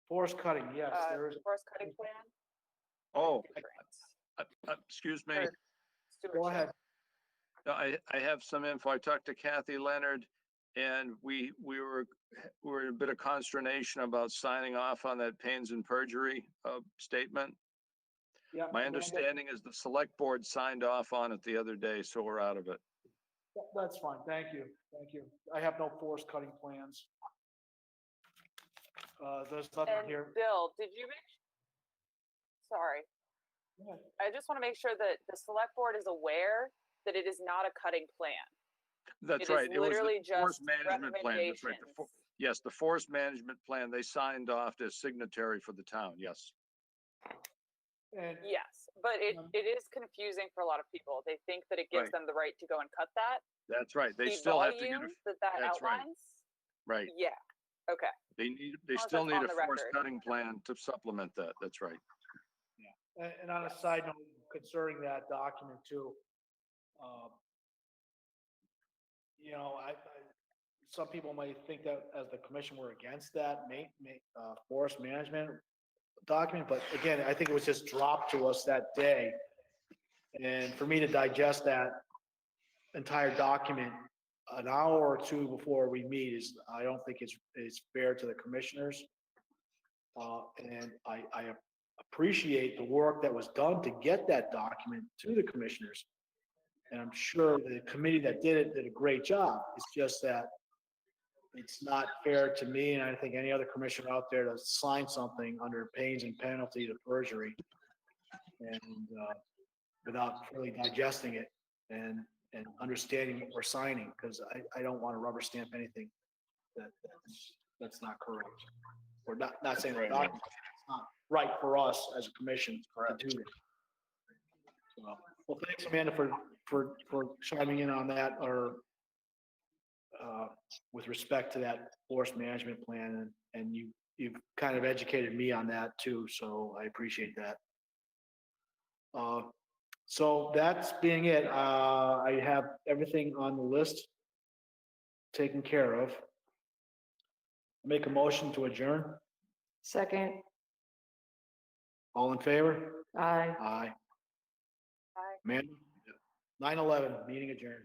Forest cutting, yes, there is. Forest cutting plan? Oh, excuse me. Go ahead. I have some info. I talked to Kathy Leonard And we were in a bit of consternation about signing off on that pains and perjury statement. Yeah. My Amanda? understanding is the select board signed off on it the other day, so we're out of it. That's fine. Thank you. Thank you. I have no forest cutting plans. There's nothing And here. Bill, did you make? Sorry, Yeah. I just want to make sure that the select board is aware that it is not a cutting plan. That's It is right. It was the literally forest just management plan. That's right. recommendations. Yes, the forest management plan, they signed off as signatory for the town. Yes. And Yes, but it is confusing for a lot of people. They think that it gives Right. them the right to go and cut that. That's right. They The still have to get a, volumes that that's right. outlines. right. Yeah, okay. They As still long as need a that's on the forest record. cutting plan to supplement that. That's right. And on a side note, concerning that document too, some people might think that as the commission we're against that forest management document, but again, I think it was just dropped to us that day. And for me to digest that entire document an hour or two before we meet I don't think it's fair to the commissioners. And I appreciate the work that was done to get that document to the commissioners. And I'm sure the committee that did it did a great job. It's just that it's not fair to me, and I think any other commissioner out there, to sign something under pains and penalty of perjury and without really digesting it and understanding what we're signing, because I don't want to rubber stamp anything that's not correct. We're not saying the Right. document, it's not right for us as a commission to do that. So, well, thanks, Amanda, for chiming in on that, or with respect to that forest management plan, and you've kind of educated me on that too, so I appreciate that. So that's being it. I have everything on the list taken care of. Make a motion to adjourn. Second, All in favor? aye. Aye. Aye. Man, 9/11, meeting adjourned.